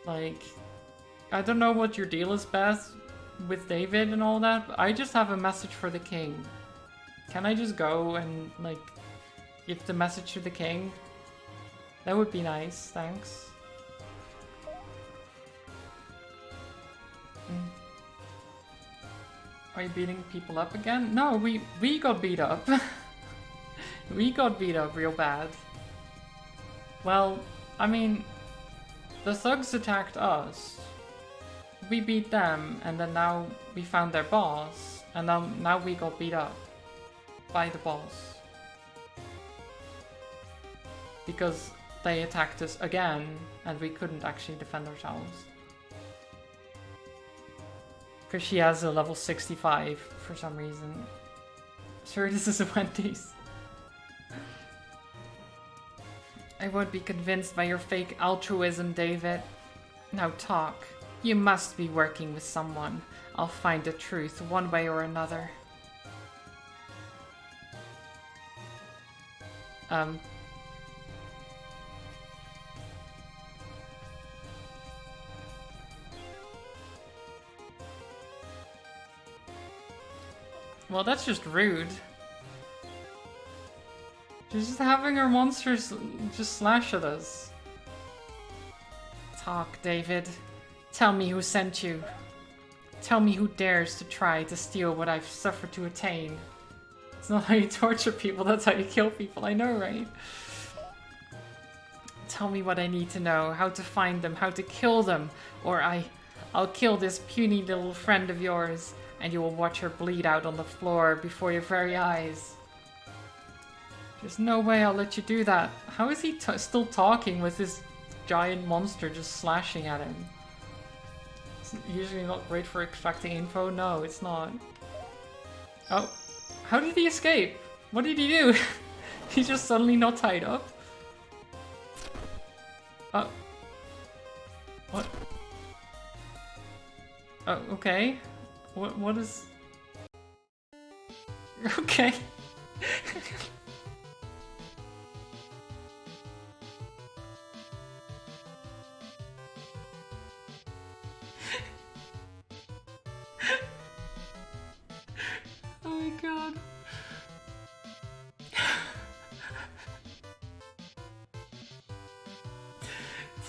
Like, I don't know what your deal is, Beth, with David and all that, but I just have a message for the king. Can I just go and, like, give the message to the king? That would be nice, thanks. Are you beating people up again? No, we got beat up. We got beat up real bad. Well, I mean, the thugs attacked us. We beat them, and then now we found their boss, and now we got beat up by the boss. Because they attacked us again, and we couldn't actually defend ourselves. Because she has a level 65 for some reason. Sure, this is a Wendy's. I won't be convinced by your fake altruism, David. Now talk. You must be working with someone. I'll find the truth one way or another. Well, that's just rude. She's just having her monsters just slash at us. Talk, David. Tell me who sent you. Tell me who dares to try to steal what I've suffered to attain. It's not how you torture people, that's how you kill people, I know, right? Tell me what I need to know, how to find them, how to kill them, or I'll kill this puny little friend of yours, and you will watch her bleed out on the floor before your very eyes. There's no way I'll let you do that. How is he still talking with this giant monster just slashing at him? It's usually not great for extracting info. No, it's not. Oh, how did he escape? What did he do? He's just suddenly not tied up? Oh. What? Oh, okay. What is... Okay. Oh my god.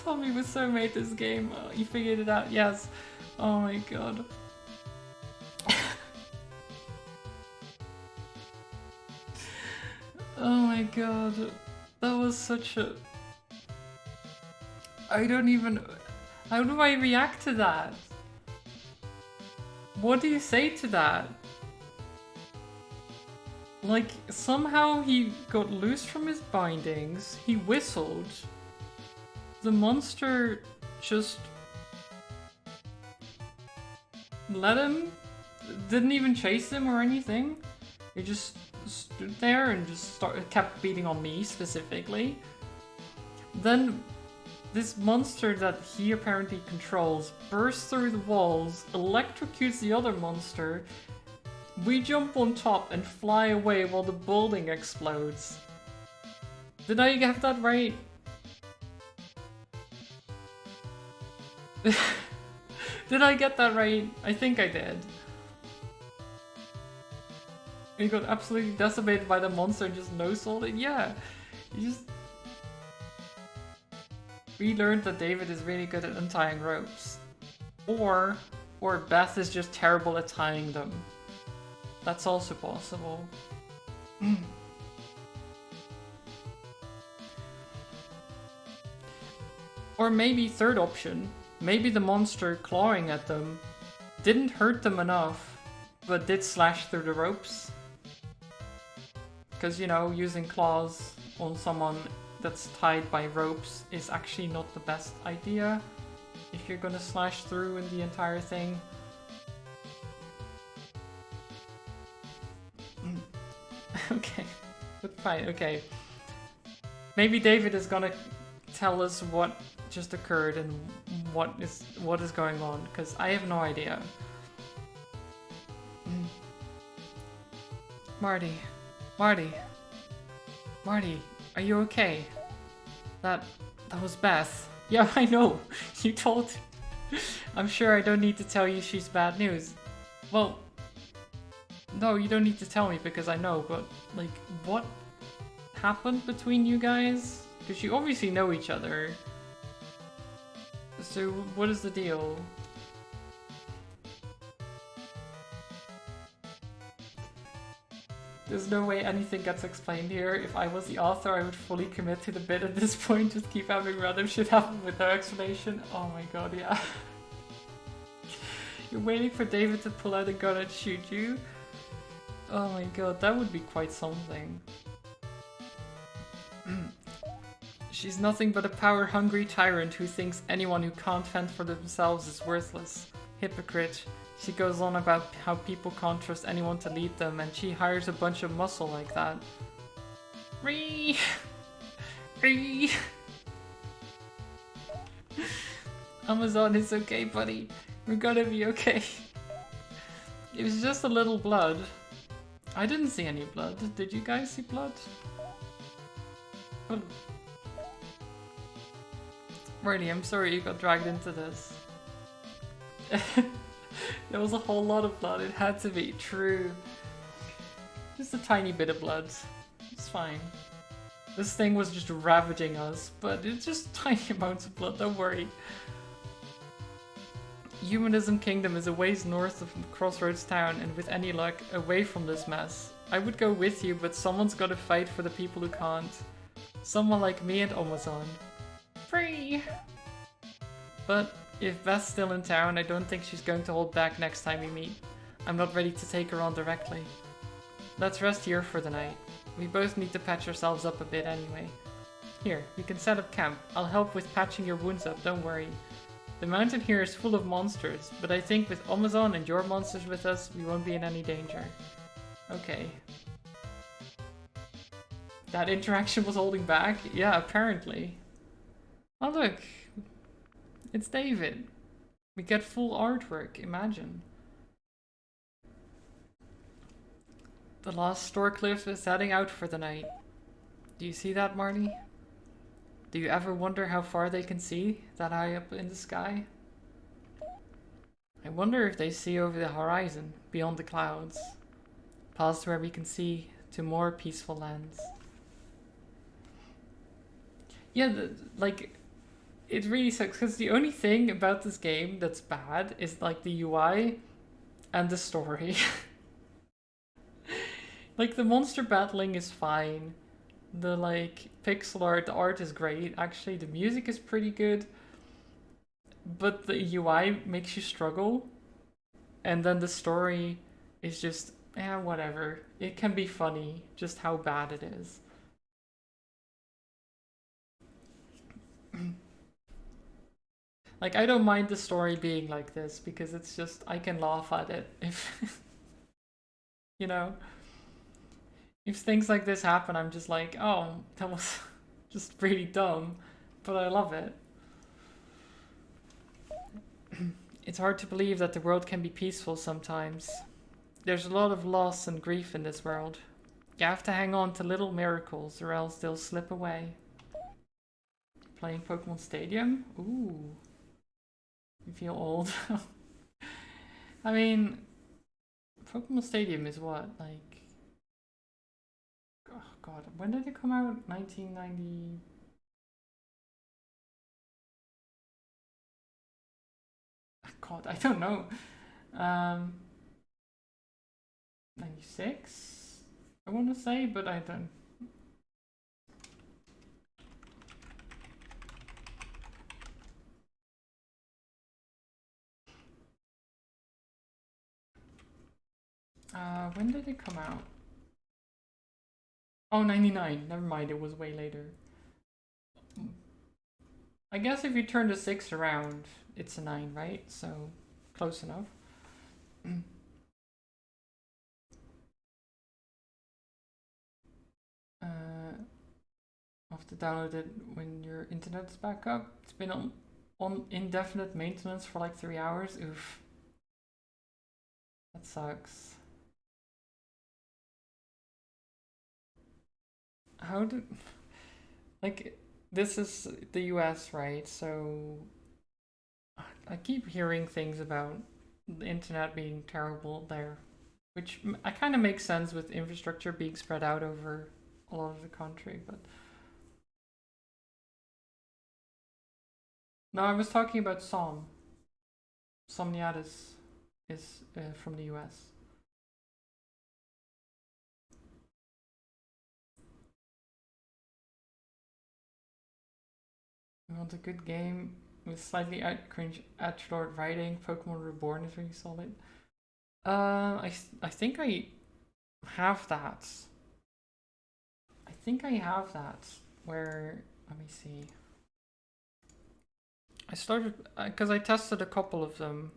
Tommy was so made this game. Oh, you figured it out, yes. Oh my god. Oh my god. That was such a... I don't even... How do I react to that? What do you say to that? Like, somehow he got loose from his bindings, he whistled, the monster just let him, didn't even chase him or anything, he just stood there and just kept beating on me specifically. Then this monster that he apparently controls bursts through the walls, electrocutes the other monster. We jump on top and fly away while the building explodes. Did I have that right? Did I get that right? I think I did. He got absolutely decimated by the monster and just no-souled it? Yeah. You just... We learned that David is really good at untying ropes. Or Beth is just terrible at tying them. That's also possible. Or maybe third option, maybe the monster clawing at them didn't hurt them enough, but did slash through the ropes. Because, you know, using claws on someone that's tied by ropes is actually not the best idea if you're gonna slash through in the entire thing. Okay, but fine, okay. Maybe David is gonna tell us what just occurred and what is going on, because I have no idea. Marty. Marty. Marty, are you okay? That was Beth. Yeah, I know. You told. I'm sure I don't need to tell you she's bad news. Well, no, you don't need to tell me because I know, but, like, what happened between you guys? Because you obviously know each other. So, what is the deal? There's no way anything gets explained here. If I was the author, I would fully commit to the bit at this point. Just keep having random shit happen with no explanation. Oh my god, yeah. You're waiting for David to pull out a gun and shoot you? Oh my god, that would be quite something. She's nothing but a power-hungry tyrant who thinks anyone who can't fend for themselves is worthless. Hypocrite. She goes on about how people can't trust anyone to lead them, and she hires a bunch of muscle like that. Ree! Ree! Amazon is okay, buddy. We're gonna be okay. It was just a little blood. I didn't see any blood. Did you guys see blood? Oh. Marty, I'm sorry you got dragged into this. There was a whole lot of blood. It had to be true. Just a tiny bit of blood. It's fine. This thing was just ravaging us, but it's just tiny amounts of blood, don't worry. Humanism Kingdom is a ways north of Crossroads Town, and with any luck, away from this mess. I would go with you, but someone's gotta fight for the people who can't. Someone like me and Amazon. Free! But if Beth's still in town, I don't think she's going to hold back next time we meet. I'm not ready to take her on directly. Let's rest here for the night. We both need to patch ourselves up a bit anyway. Here, we can set up camp. I'll help with patching your wounds up, don't worry. The mountain here is full of monsters, but I think with Amazon and your monsters with us, we won't be in any danger. Okay. That interaction was holding back? Yeah, apparently. Oh look, it's David. We get full artwork, imagine. The Lost Storecliff is heading out for the night. Do you see that, Marty? Do you ever wonder how far they can see, that high up in the sky? I wonder if they see over the horizon, beyond the clouds, past where we can see to more peaceful lands. Yeah, like, it really sucks, because the only thing about this game that's bad is, like, the UI and the story. Like, the monster battling is fine. The, like, pixel art, the art is great. Actually, the music is pretty good. But the UI makes you struggle. And then the story is just, whatever. It can be funny, just how bad it is. Like, I don't mind the story being like this, because it's just, I can laugh at it if, you know? If things like this happen, I'm just like, oh, that was just really dumb, but I love it. It's hard to believe that the world can be peaceful sometimes. There's a lot of loss and grief in this world. You have to hang on to little miracles or else they'll slip away. Playing Pokemon Stadium? Ooh. You feel old. I mean, Pokemon Stadium is what, like... Oh god, when did it come out? 1990... God, I don't know. 96? I want to say, but I don't... when did it come out? Oh, 99. Never mind, it was way later. I guess if you turn the 6 around, it's a 9, right? So, close enough. I'll have to download it when your internet's back up. It's been on indefinite maintenance for like 3 hours. Oof. That sucks. How did... Like, this is the US, right? So I keep hearing things about the internet being terrible there, which I kind of makes sense with infrastructure being spread out over a lot of the country, but... No, I was talking about Somniatis is from the US. You want a good game with slightly cringe edgelord writing? Pokemon Reborn is really solid. I think I have that. I think I have that. Where, let me see. I started because I tested a couple of them.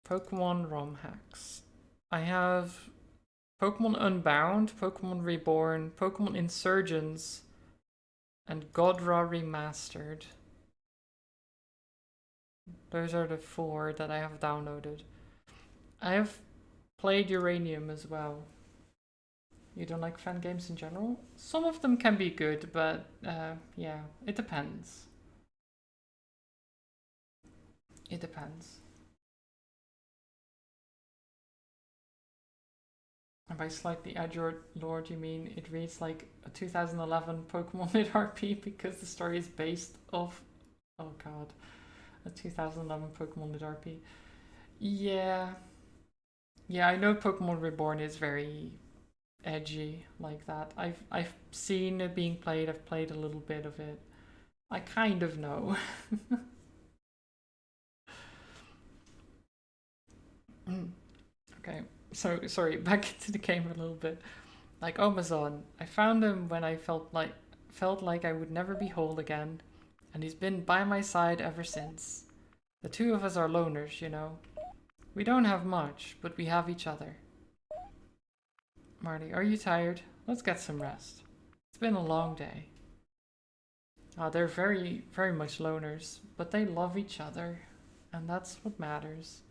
Pokemon ROM hacks. I have Pokemon Unbound, Pokemon Reborn, Pokemon Insurgents, and Godra Remastered. Those are the 4 that I have downloaded. I have played Uranium as well. You don't like fan games in general? Some of them can be good, but yeah, it depends. It depends. And by slightly edgelord, you mean it reads like a 2011 Pokemon mid RP because the story is based off, oh god, a 2011 Pokemon mid RP. Yeah. Yeah, I know Pokemon Reborn is very edgy like that. I've seen it being played, I've played a little bit of it. I kind of know. Okay, so sorry, back into the game a little bit. Like Amazon, I found him when I felt like I would never be whole again, and he's been by my side ever since. The two of us are loners, you know. We don't have much, but we have each other. Marty, are you tired? Let's get some rest. It's been a long day. They're very, very much loners, but they love each other, and that's what matters.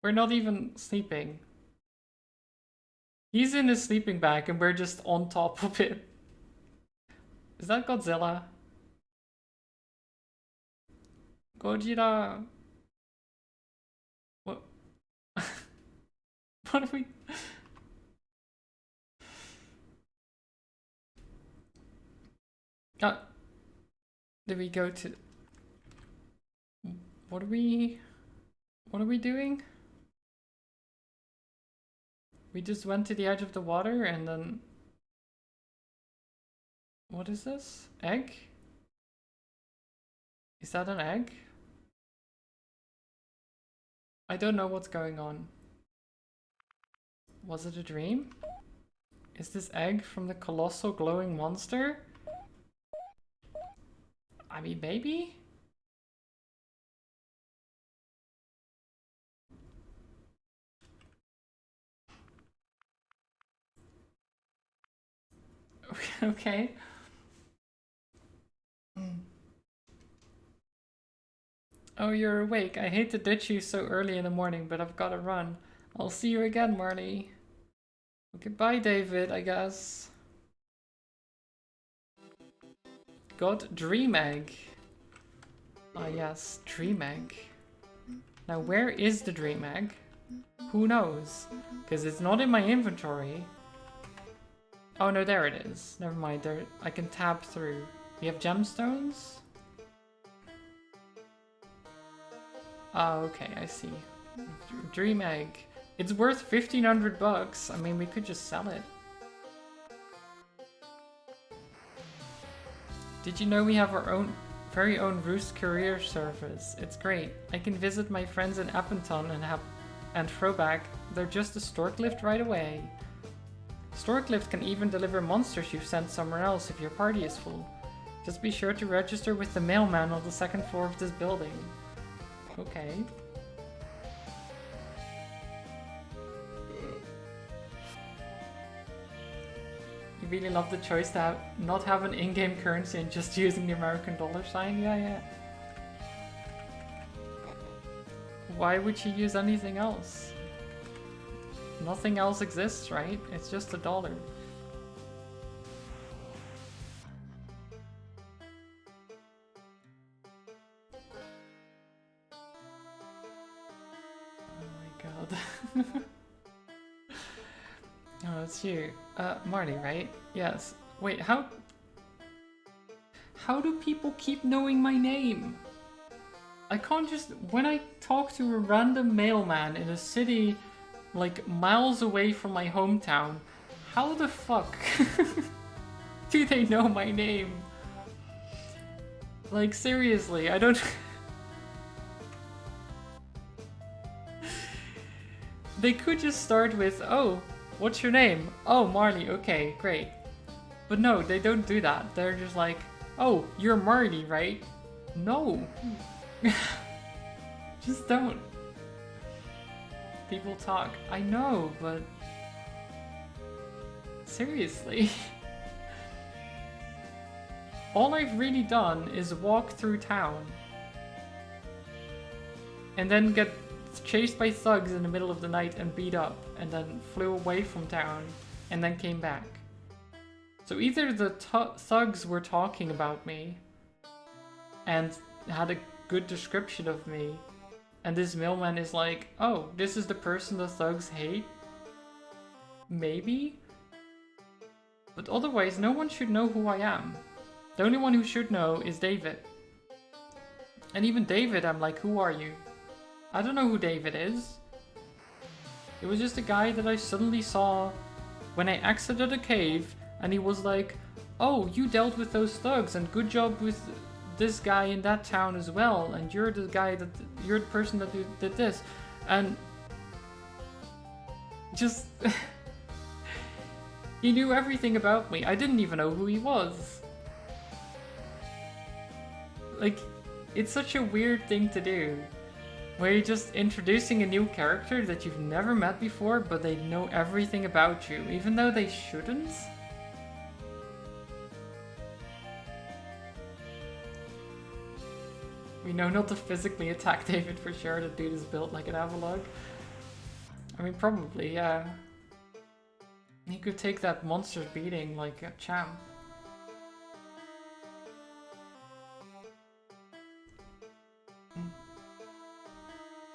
We're not even sleeping. He's in his sleeping bag and we're just on top of it. Is that Godzilla? Gojira! What? What are we... Did we go to... What are we doing? We just went to the edge of the water and then... What is this? Egg? Is that an egg? I don't know what's going on. Was it a dream? Is this egg from the colossal glowing monster? I mean, maybe? Okay. Oh, you're awake. I hate to ditch you so early in the morning, but I've gotta run. I'll see you again, Marty. Goodbye, David, I guess. Got Dream Egg. Ah, yes, Dream Egg. Now, where is the Dream Egg? Who knows? Because it's not in my inventory. Oh, no, there it is. Never mind, there. I can tab through. We have gemstones? Oh, okay, I see. Dream Egg. It's worth 1,500 bucks. I mean, we could just sell it. Did you know we have our very own Roost career service? It's great. I can visit my friends in Appenton and Throwback. They're just a stork lift right away. Stork lift can even deliver monsters you've sent somewhere else if your party is full. Just be sure to register with the mailman on the 2nd floor of this building. Okay. You really love the choice to not have an in-game currency and just using the American dollar sign? Yeah, yeah. Why would she use anything else? Nothing else exists, right? It's just $1. Oh my god. Oh, it's you. Marty, right? Yes. Wait, how do people keep knowing my name? I can't just... When I talk to a random mailman in a city like miles away from my hometown, how the fuck do they know my name? Like, seriously, I don't... They could just start with, oh, what's your name? Oh, Marley, okay, great. But no, they don't do that. They're just like, oh, you're Marley, right? No. Just don't. People talk. I know, but... Seriously. All I've really done is walk through town. And then get chased by thugs in the middle of the night and beat up. And then flew away from town. And then came back. So either the thugs were talking about me. And had a good description of me. And this mailman is like, oh, this is the person the thugs hate? Maybe? But otherwise, no one should know who I am. The only one who should know is David. And even David, I'm like, who are you? I don't know who David is. It was just a guy that I suddenly saw when I exited a cave, and he was like, oh, you dealt with those thugs, and good job with this guy in that town as well, and you're the guy that... You're the person that did this. And... Just... He knew everything about me. I didn't even know who he was. Like, it's such a weird thing to do. Where you're just introducing a new character that you've never met before, but they know everything about you, even though they shouldn't. We know not to physically attack David for sure. The dude is built like an Avalog. I mean, probably, yeah. He could take that monster's beating like a champ.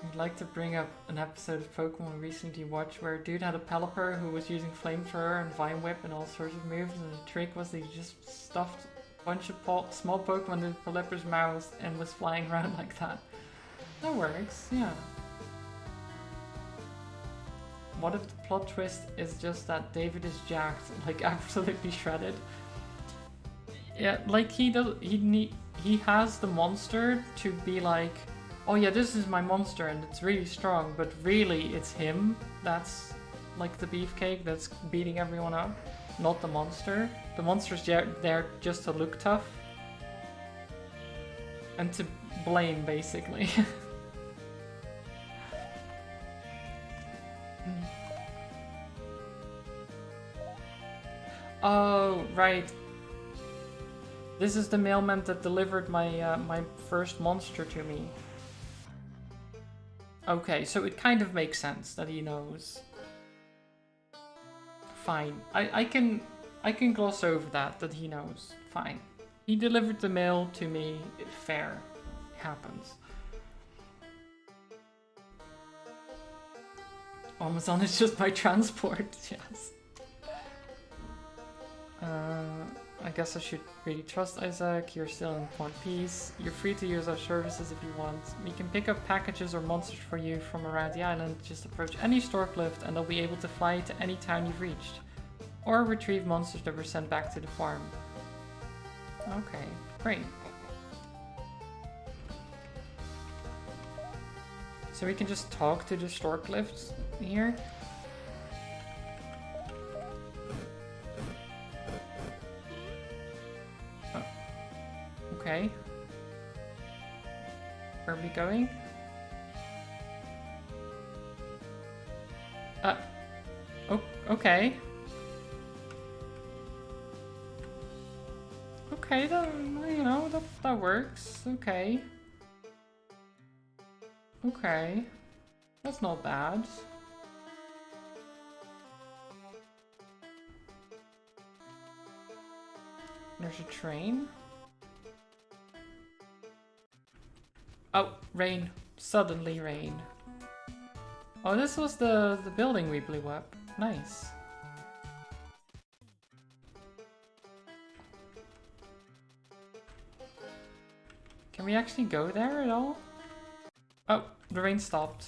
I'd like to bring up an episode of Pokemon we recently watched where a dude had a Pelipper who was using Flamethrower and Vine Whip and all sorts of moves, and the trick was that he just stuffed a bunch of small Pokemon in Pelipper's mouth and was flying around like that. That works, yeah. What if the plot twist is just that David is jacked, like absolutely shredded? Yeah, like he has the monster to be like, oh yeah, this is my monster and it's really strong, but really it's him that's like the beefcake that's beating everyone up, not the monster. The monster's there just to look tough and to blame, basically. Oh, right. This is the mailman that delivered my my first monster to me. Okay, so it kind of makes sense that he knows. Fine. I can gloss over that he knows. Fine. He delivered the mail to me. Fair. It happens. Amazon is just my transport, yes. I guess I should really trust Isaac. You're still in one piece. You're free to use our services if you want. We can pick up packages or monsters for you from around the island. Just approach any stork lift and they'll be able to fly to any town you've reached. Or retrieve monsters that were sent back to the farm. Okay, great. So we can just talk to the stork lifts here. Okay. Where are we going? Oh, okay. Okay, that, you know, that works. Okay. Okay. That's not bad. There's a train. Oh, rain. Suddenly rain. Oh, this was the building we blew up. Nice. Can we actually go there at all? Oh, the rain stopped.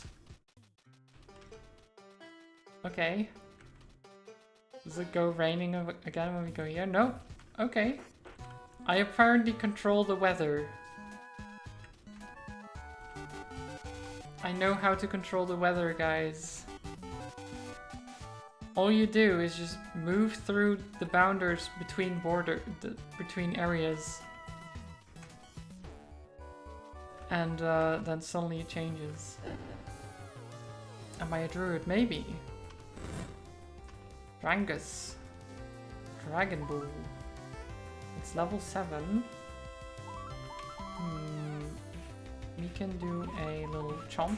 Okay. Does it go raining again when we go here? No. Okay. I apparently control the weather. I know how to control the weather, guys. All you do is just move through the boundaries between between areas. And then suddenly it changes. Am I a druid? Maybe. Drangus. Dragon Bull. It's level 7. We can do a little chomp.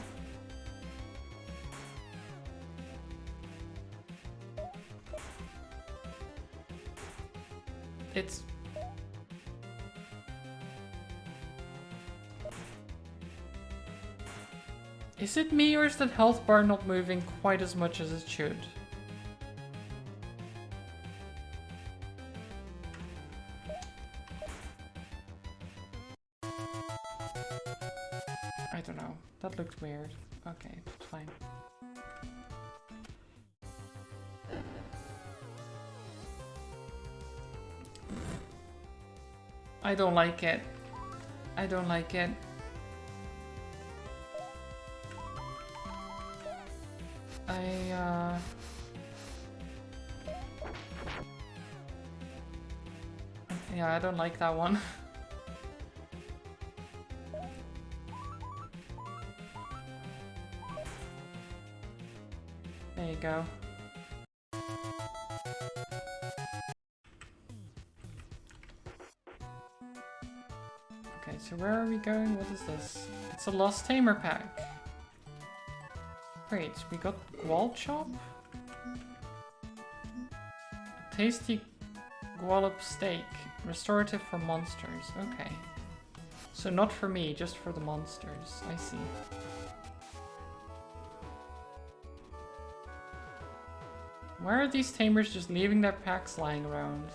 It's... Is it me or is that health bar not moving quite as much as it should? I don't know. That looked weird. Okay, fine. I don't like it. I don't like it. Yeah, I don't like that one. There you go. Okay, so where are we going? What is this? It's a Lost Tamer pack. Great, we got Gwall Chop? Tasty Gwallop Steak. Restorative for monsters. Okay. So not for me, just for the monsters. I see. Why are these tamers just leaving their packs lying around?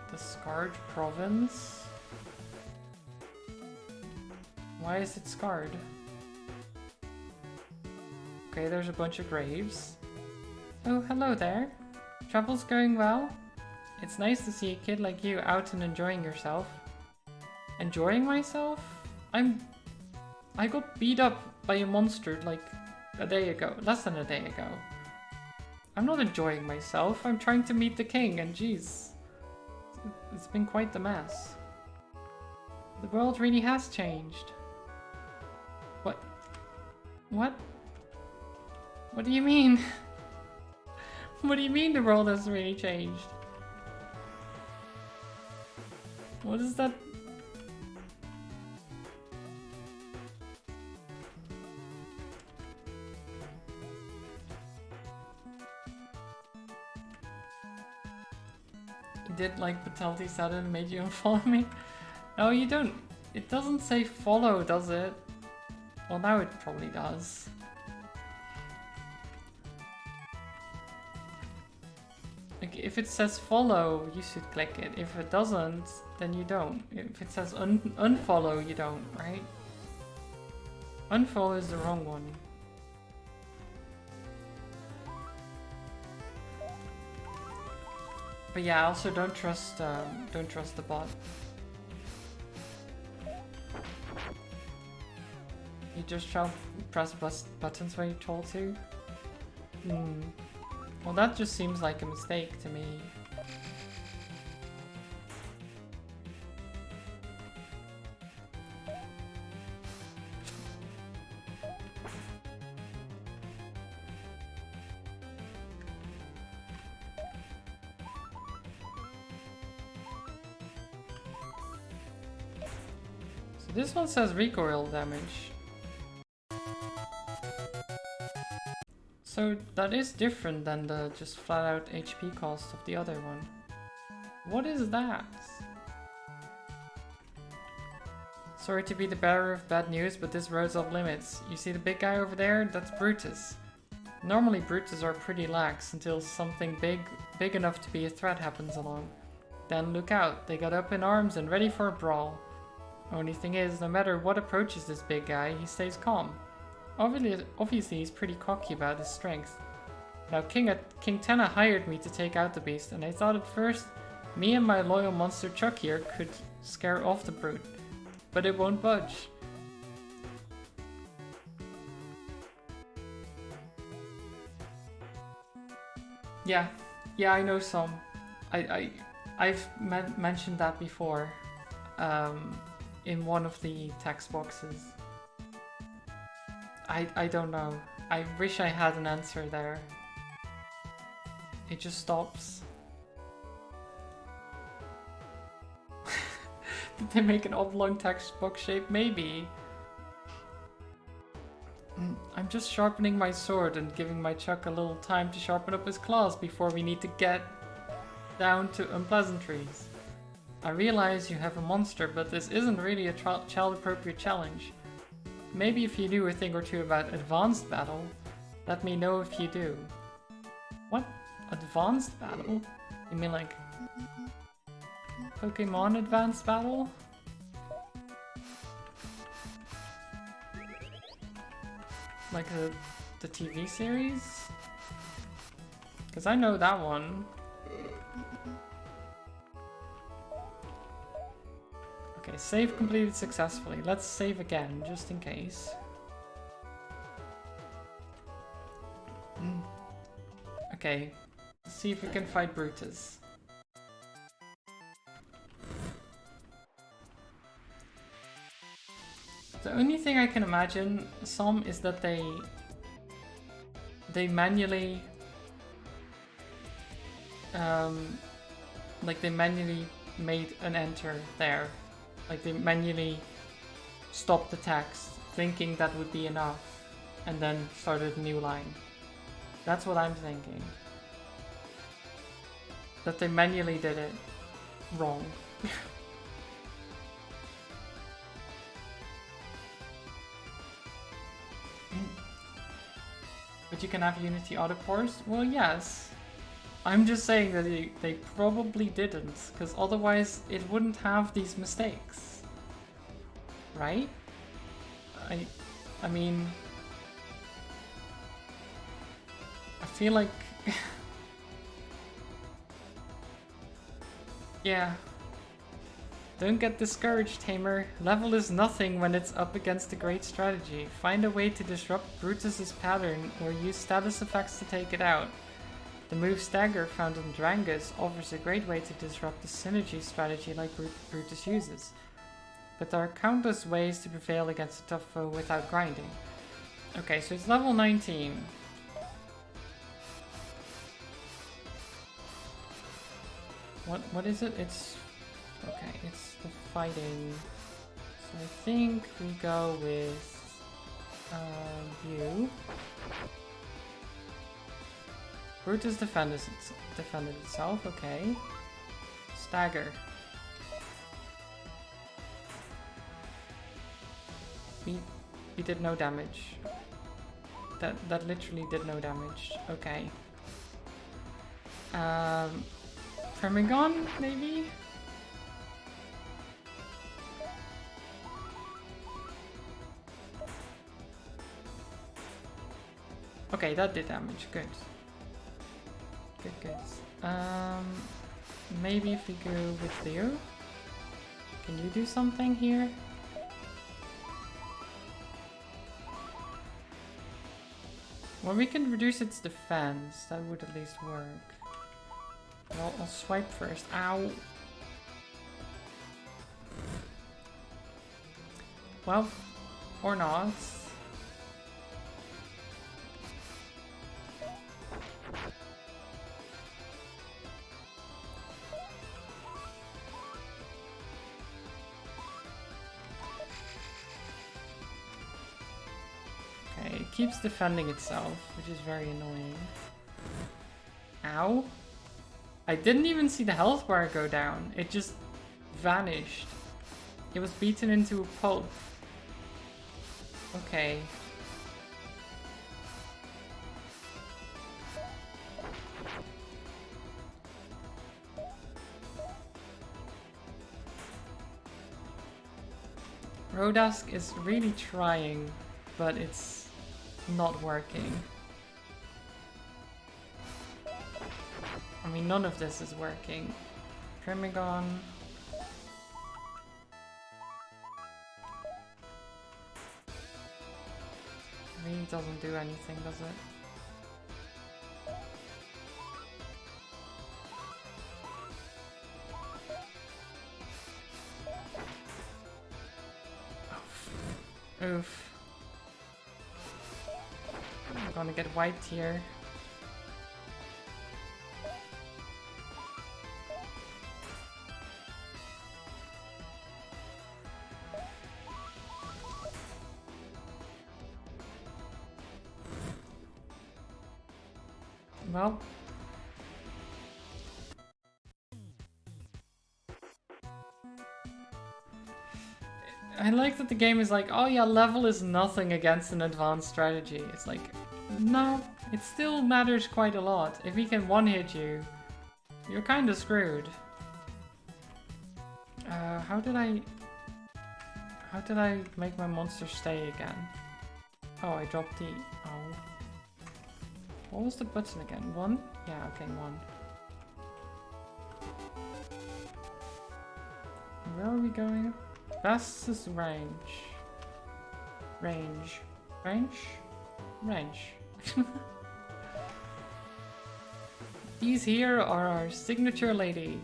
The Scarred Province? Why is it scarred? Okay, there's a bunch of graves. Oh, hello there. Travel's going well? It's nice to see a kid like you out and enjoying yourself. Enjoying myself? I got beat up by a monster like a day ago. Less than a day ago. I'm not enjoying myself. I'm trying to meet the king and jeez. It's been quite the mess. The world really has changed. What? What? What do you mean? What do you mean the world has really changed? What is that? Did like Vitality said and made you unfollow me? No, you don't. It doesn't say follow, does it? Well, now it probably does. Like, if it says follow, you should click it. If it doesn't, then you don't. If it says unfollow, you don't, right? Unfollow is the wrong one. But yeah, also don't trust the bot. You just press buttons when you're told to. Well, that just seems like a mistake to me. This one says recoil damage. So that is different than the just flat out HP cost of the other one. What is that? Sorry to be the bearer of bad news, but this road's off limits. You see the big guy over there? That's Brutus. Normally Brutus are pretty lax until something big enough to be a threat happens along. Then look out, they got up in arms and ready for a brawl. Only thing is, no matter what approaches this big guy, he stays calm. Obviously he's pretty cocky about his strength. Now King Tenna hired me to take out the beast, and I thought at first me and my loyal monster Chuck here could scare off the brute. But it won't budge. Yeah, I know some. I've mentioned that before in one of the text boxes. I don't know. I wish I had an answer there. It just stops. Did they make an oblong text box shape? Maybe. I'm just sharpening my sword and giving my Chuck a little time to sharpen up his claws before we need to get down to unpleasantries. I realize you have a monster, but this isn't really a child-appropriate challenge. Maybe if you knew a thing or two about advanced battle, let me know if you do. What? Advanced battle? You mean like Pokemon Advanced Battle? Like the TV series? Because I know that one. Okay, save completed successfully. Let's save again, just in case. Okay, let's see if we can fight Brutus. The only thing I can imagine some is that they manually like they manually made an enter there. Like they manually stopped the text thinking that would be enough and then started a new line. That's what I'm thinking. That they manually did it wrong. But you can have Unity autopores? Well, yes. I'm just saying that they probably didn't, because otherwise it wouldn't have these mistakes. Right? I mean... I feel like... yeah. Don't get discouraged, Tamer. Level is nothing when it's up against a great strategy. Find a way to disrupt Brutus's pattern or use status effects to take it out. The move Stagger found on Drangus offers a great way to disrupt the synergy strategy like Brutus uses. But there are countless ways to prevail against a tough foe without grinding. Okay, so it's level 19. What is it? It's... okay, it's the fighting. So I think we go with you. Brutus defended itself, okay. Stagger. We did no damage. That literally did no damage. Okay. Premagon, maybe? Okay, that did damage. Good. Good. Maybe if we go with Leo? Can you do something here? Well, we can reduce its defense. That would at least work. Well, I'll swipe first. Ow! Well, or not. Okay, it keeps defending itself, which is very annoying. Ow. I didn't even see the health bar go down. It just vanished. It was beaten into a pulp. Okay. Rodask is really trying, but it's not working. I mean, none of this is working. Trimigon. Really doesn't do anything, does it? Oof. I'm gonna get wiped here. Well. I like that the game is like, oh yeah, level is nothing against an advanced strategy. It's like, no, it still matters quite a lot. If he can one-hit you, you're kinda screwed. How did I make my monster stay again? Oh, I dropped the... Oh. What was the button again? 1? Yeah, okay, 1. Where are we going? Fastest range. Range. These here are our signature lady.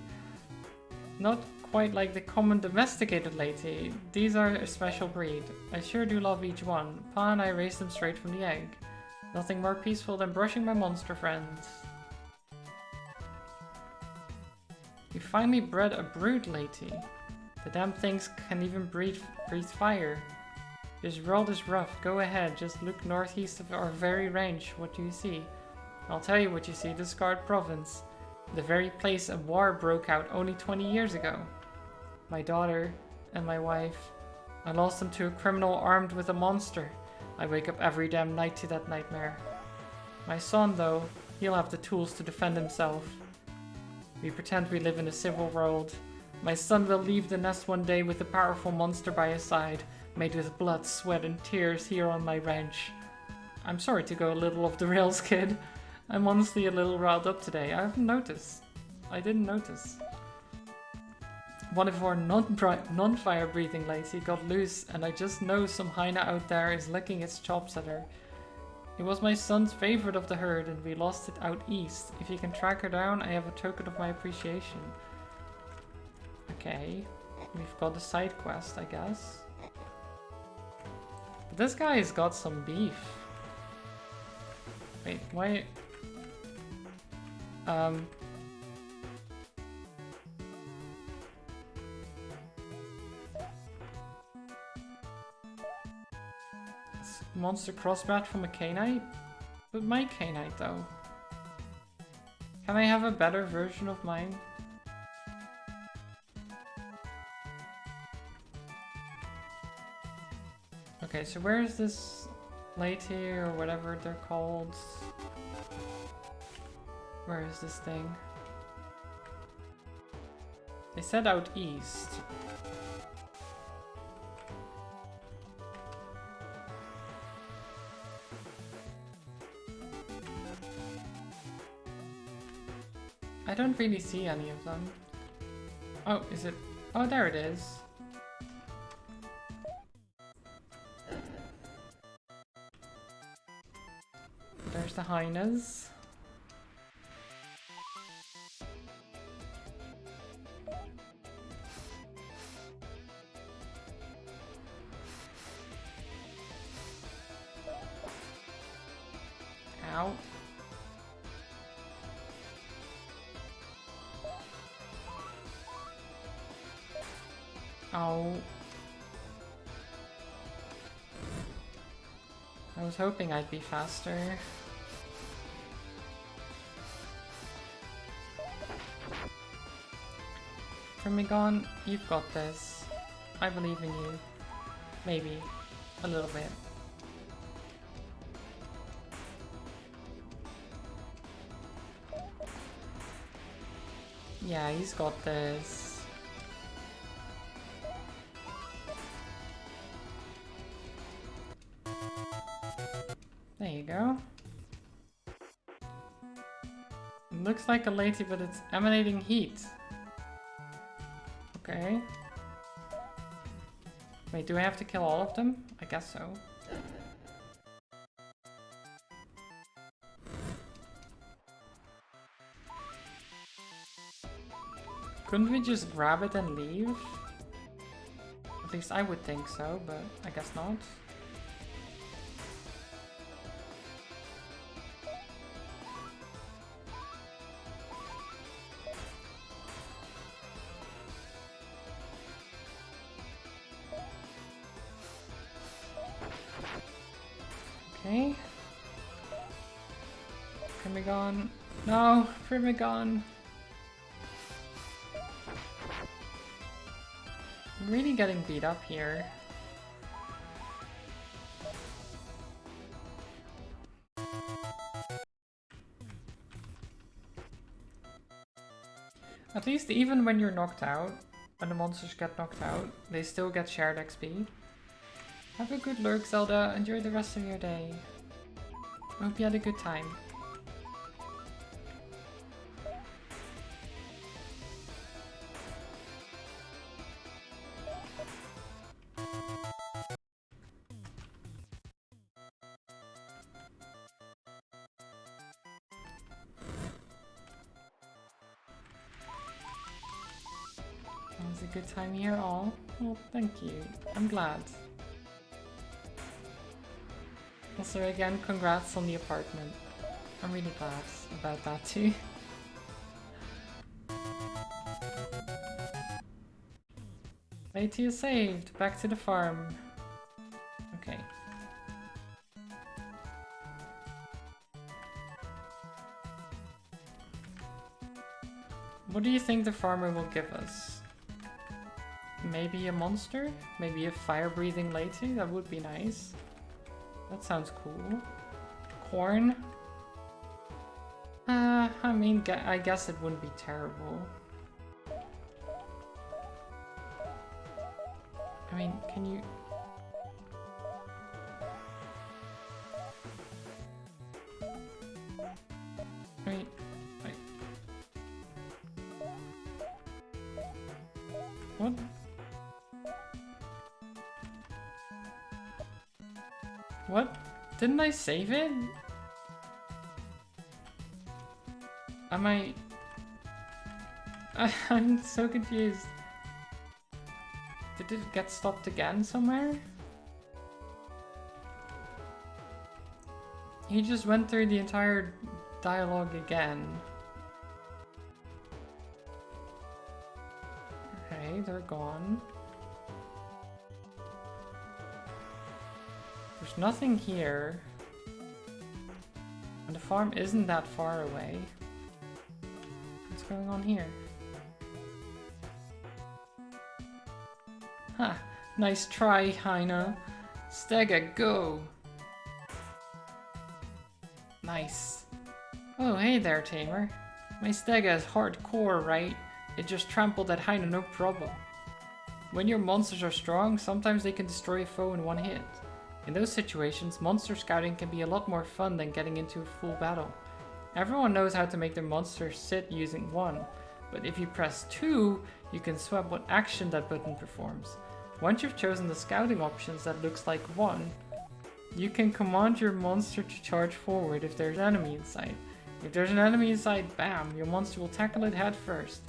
Not quite like the common domesticated lady. These are a special breed. I sure do love each one. Pa and I raised them straight from the egg. Nothing more peaceful than brushing my monster friends. We finally bred a brood lady. The damn things can even breathe fire. This world is rough. Go ahead, just look northeast of our very range. What do you see? I'll tell you what you see. The Scarred Province. The very place a war broke out only 20 years ago. My daughter and my wife. I lost them to a criminal armed with a monster. I wake up every damn night to that nightmare. My son, though, he'll have the tools to defend himself. We pretend we live in a civil world. My son will leave the nest one day with a powerful monster by his side, made with blood, sweat, and tears here on my ranch. I'm sorry to go a little off the rails, kid. I'm honestly a little riled up today. I haven't noticed. I didn't notice. One of our non-fire breathing lady got loose, and I just know some hyena out there is licking its chops at her. It was my son's favorite of the herd, and we lost it out east. If you can track her down, I have a token of my appreciation. Okay, we've got a side quest, I guess. But this guy has got some beef. Wait, why? Monster crossbred from a Canite? But my Canite though. Can I have a better version of mine? Okay, so where is this lady or whatever they're called? Where is this thing? They said out east. I don't really see any of them. Oh, is it? Oh, there it is. There's the hyenas. Ow. Oh. I was hoping I'd be faster. Firmicon, you've got this. I believe in you. Maybe. A little bit. Yeah, he's got this. There you go. It looks like a lady, but it's emanating heat. Okay. Wait, do I have to kill all of them? I guess so. Couldn't we just grab it and leave? At least I would think so, but I guess not. Okay. Firmicon. No! Firmicon! I'm really getting beat up here. At least even when you're knocked out, when the monsters get knocked out, they still get shared XP. Have a good lurk, Zelda. Enjoy the rest of your day. Hope you had a good time. It was a good time here all. Well, thank you. I'm glad. Also, again, congrats on the apartment. I'm really glad about that too. Lady is saved. Back to the farm. Okay. What do you think the farmer will give us? Maybe a monster? Maybe a fire-breathing lady? That would be nice. That sounds cool. Corn? I mean, I guess it wouldn't be terrible. I mean, can you... Wait. What? What? Didn't I save it? Am I... I'm so confused. Did it get stopped again somewhere? He just went through the entire dialogue again. Okay, they're gone. There's nothing here. And the farm isn't that far away. What's going on here? Ha! Nice try, Heine. Stega, go! Nice. Oh, hey there, Tamer. My Stega is hardcore, right? It just trampled that Heine, no problem. When your monsters are strong, sometimes they can destroy a foe in one hit. In those situations, monster scouting can be a lot more fun than getting into a full battle. Everyone knows how to make their monster sit using 1, but if you press 2, you can swap what action that button performs. Once you've chosen the scouting options that looks like 1, you can command your monster to charge forward if there's an enemy inside. If there's an enemy inside, bam, your monster will tackle it head first.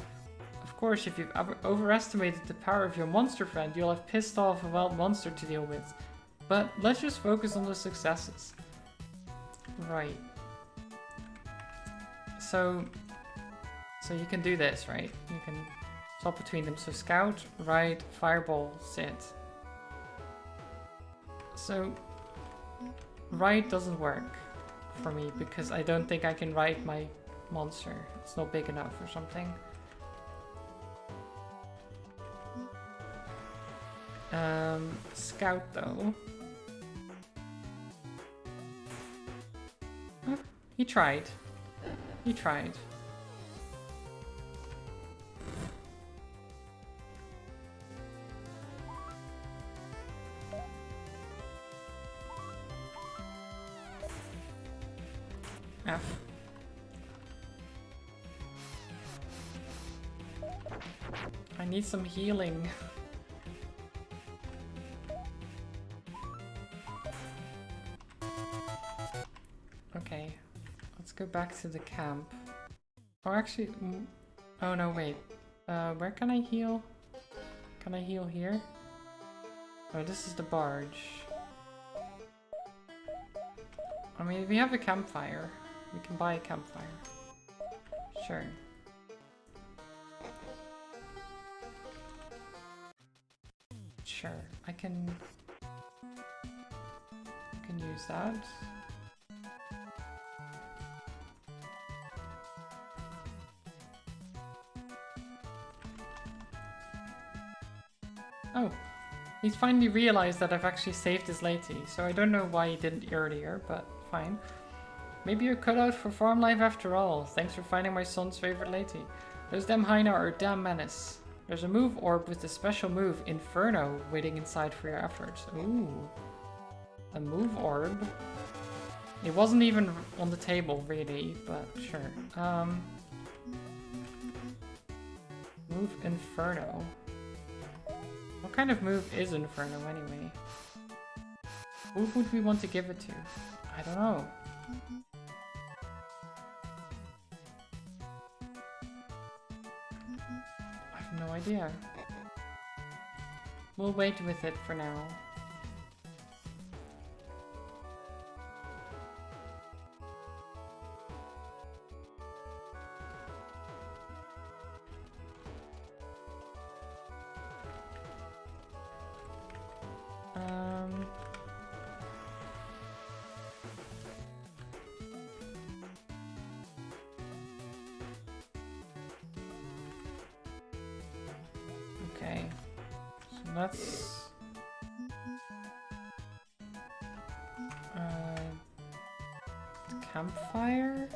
Of course, if you've overestimated the power of your monster friend, you'll have pissed off a wild monster to deal with. But let's just focus on the successes. Right. So you can do this, right? You can swap between them. So scout, ride, fireball, sit. So ride doesn't work for me because I don't think I can ride my monster. It's not big enough or something. Scout though. Huh, he tried. He tried. F. I need some healing. Okay, let's go back to the camp. Oh, actually, oh no, wait. Where can I heal? Can I heal here? Oh, this is the barge. I mean, we have a campfire. We can buy a campfire. Sure. Sure, I can use that. Oh, he's finally realized that I've actually saved his lady, so I don't know why he didn't earlier, but fine. Maybe you're cut out for farm life after all. Thanks for finding my son's favorite lady. Those damn Hyena are a damn menace. There's a move orb with the special move Inferno waiting inside for your efforts. Ooh. A move orb? It wasn't even on the table really, but sure. Move Inferno. What kind of move is Inferno anyway? Who would we want to give it to? I don't know. I have no idea. We'll wait with it for now. Okay, so let's campfire.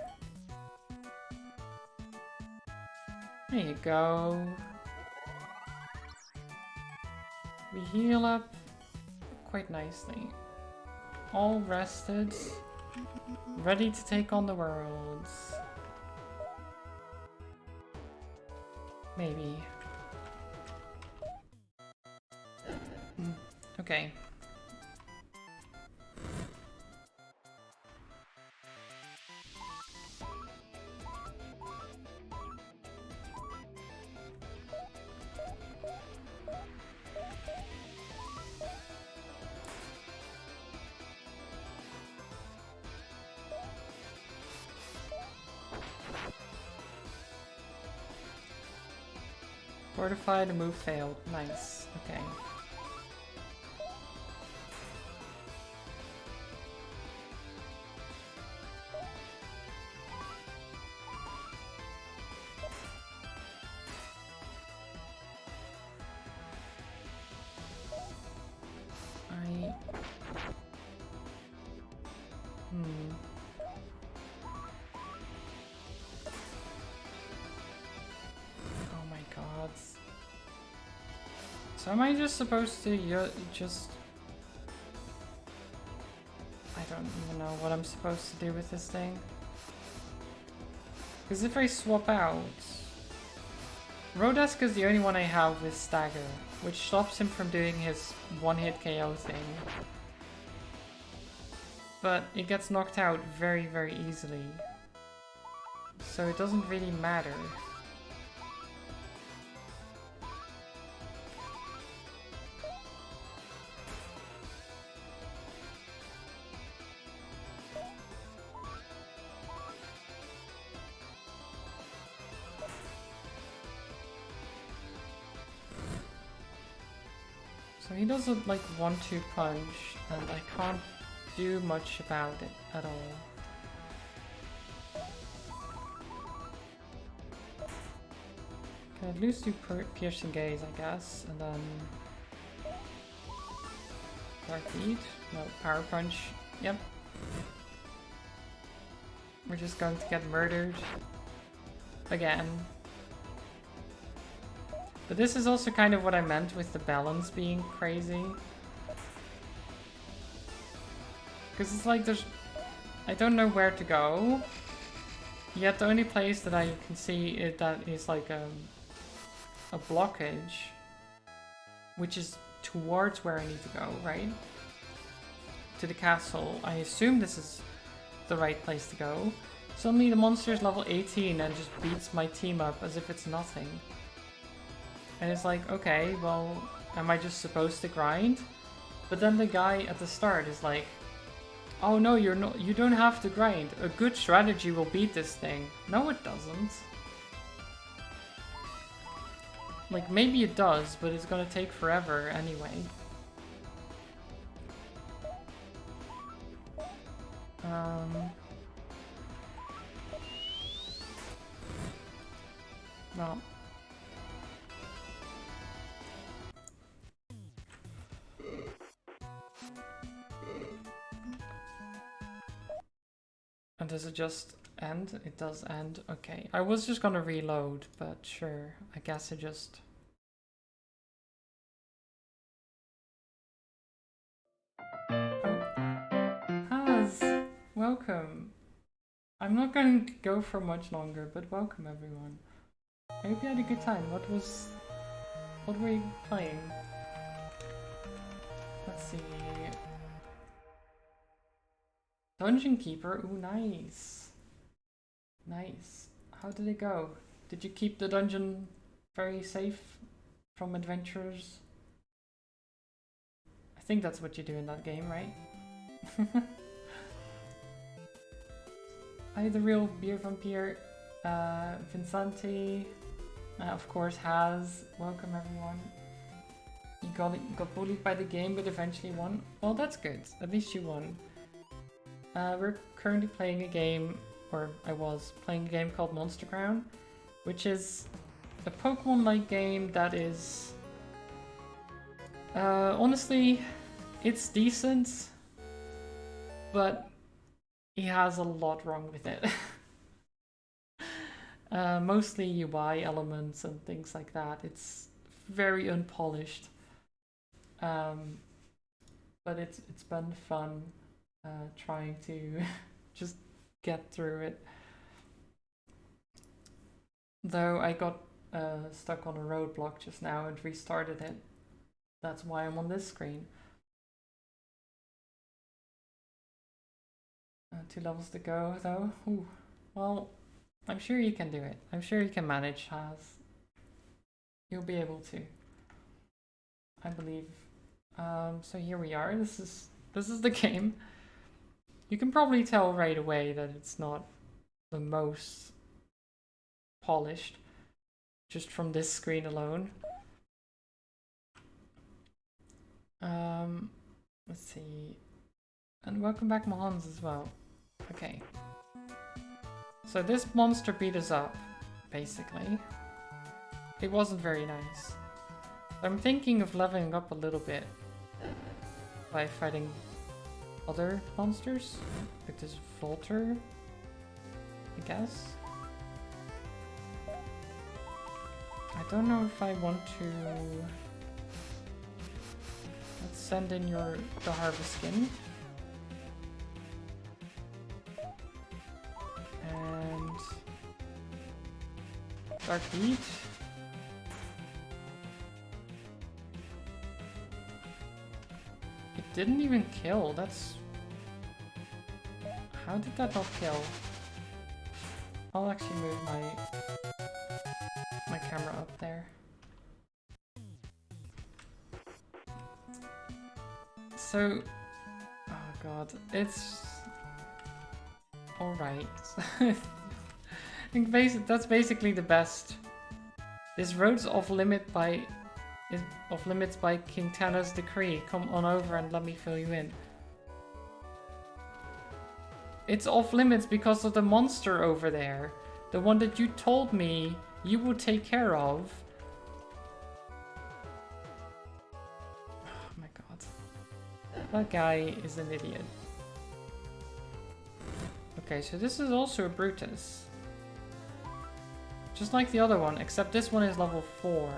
There you go. We heal up quite nicely. All rested, ready to take on the worlds. Maybe. Okay. Fortified, a move failed. Nice. Okay. Oh my god. So am I just supposed to just... I don't even know what I'm supposed to do with this thing. Because if I swap out... Rodesk is the only one I have with Stagger, which stops him from doing his one-hit KO thing. But it gets knocked out very, very easily. So it doesn't really matter. So he does a like 1-2 punch, and I can't do much about it at all. Can at least do piercing gaze, I guess, and then dark beat. No, power punch. Yep. We're just going to get murdered again. But this is also kind of what I meant with the balance being crazy. Because it's like there's... I don't know where to go. Yet the only place that I can see that is like a blockage, which is towards where I need to go, right? To the castle. I assume this is the right place to go. Suddenly the monster is level 18 and just beats my team up as if it's nothing. And it's like, okay, well, am I just supposed to grind? But then the guy at the start is like, oh no, you don't have to grind. A good strategy will beat this thing. No, it doesn't. Like, maybe it does, but it's gonna take forever anyway. Well. And does it just end? It does end. Okay. I was just gonna reload, but sure. I guess it just... Haz! Welcome. I'm not going to go for much longer, but welcome everyone. I hope you had a good time. What were you playing? Let's see. Dungeon Keeper, ooh, nice. Nice. How did it go? Did you keep the dungeon very safe from adventurers? I think that's what you do in that game, right? Hi, the real beer vampire, Vincenti, of course, Haz. Welcome everyone. You got bullied by the game, but eventually won. Well, that's good. At least you won. We're currently playing a game, or I was playing a game called Monster Crown, which is a Pokemon-like game that is... honestly, it's decent, but it has a lot wrong with it. Mostly UI elements and things like that. It's very unpolished. But it's been fun. Trying to just get through it. Though I got stuck on a roadblock just now and restarted it. That's why I'm on this screen. 2 levels to go though. Ooh. Well, I'm sure you can do it. I'm sure you can manage, Haz. You'll be able to. I believe. So here we are. This is the game. You can probably tell right away that it's not the most polished, just from this screen alone. Let's see. And welcome back, Mohans, as well. Okay. So this monster beat us up, basically. It wasn't very nice. I'm thinking of leveling up a little bit by fighting other monsters, like this Volter, I guess. I don't know if I want to... Let's send in the Harvest Skin. And... Dark Beat. It didn't even kill, that's... How did that not kill? I'll actually move my camera up there. So... Oh god, it's... Alright. I think that's basically the best. This road's off limits by King Tana's decree. Come on over and let me fill you in. It's off limits because of the monster over there. The one that you told me you would take care of. Oh my god. That guy is an idiot. Okay, so this is also a Brutus. Just like the other one, except this one is level 4.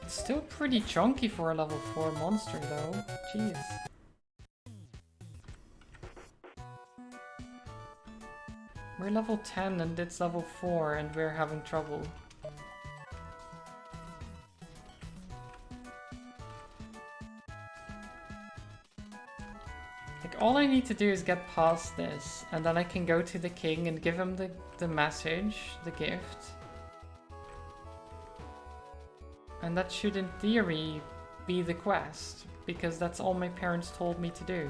It's still pretty chunky for a level 4 monster though. Jeez. We're level 10 and it's level 4 and we're having trouble. Like, all I need to do is get past this, and then I can go to the king and give him the message, the gift. And that should, in theory, be the quest, because that's all my parents told me to do.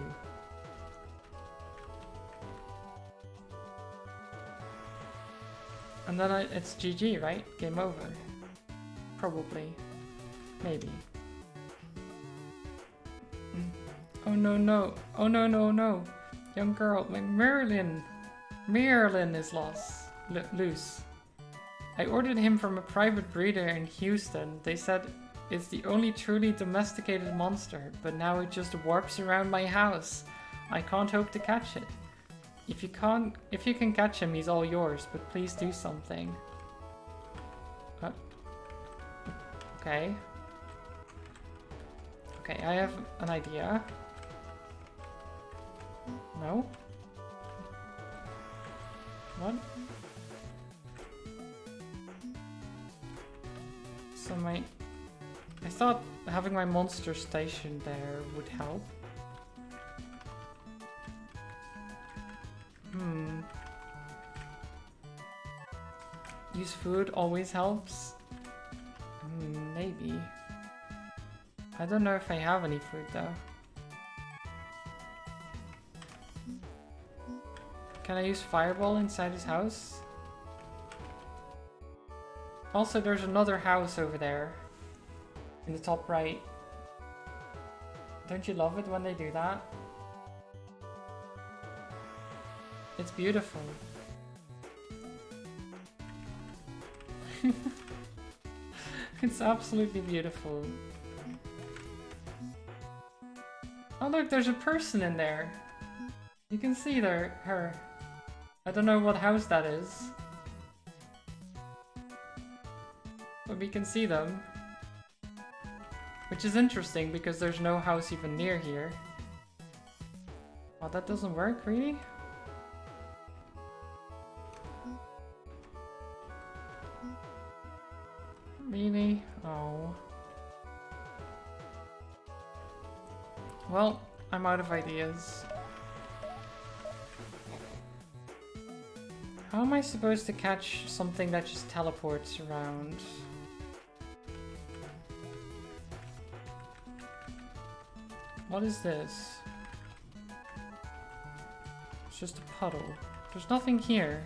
And then it's GG, right? Game over. Probably. Maybe. Oh no, no. Oh no, no, no. Young girl, like Merlin. Merlin is loose. I ordered him from a private breeder in Houston. They said it's the only truly domesticated monster, but now it just warps around my house. I can't hope to catch it. If you can catch him, he's all yours, but please do something. Okay. Okay, I have an idea. No? What? So I thought having my monster stationed there would help. Use food always helps? Maybe. I don't know if I have any food though. Can I use fireball inside his house? Also, there's another house over there. In the top right. Don't you love it when they do that? It's beautiful. It's absolutely beautiful. Oh look, there's a person in there. You can see her. I don't know what house that is. But we can see them. Which is interesting because there's no house even near here. Oh, that doesn't work, really? Really? Oh. Well, I'm out of ideas. How am I supposed to catch something that just teleports around? What is this? It's just a puddle. There's nothing here.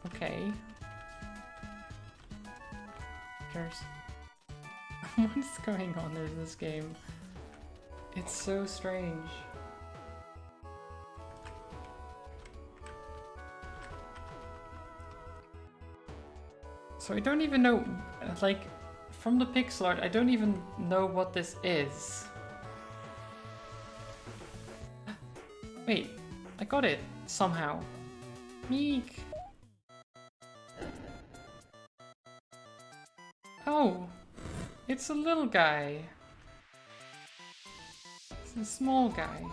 Okay. What is going on in this game? It's so strange. So I don't even know, like, from the pixel art, I don't even know what this is. Wait, I got it somehow. Meek. Oh, it's a little guy. It's a small guy.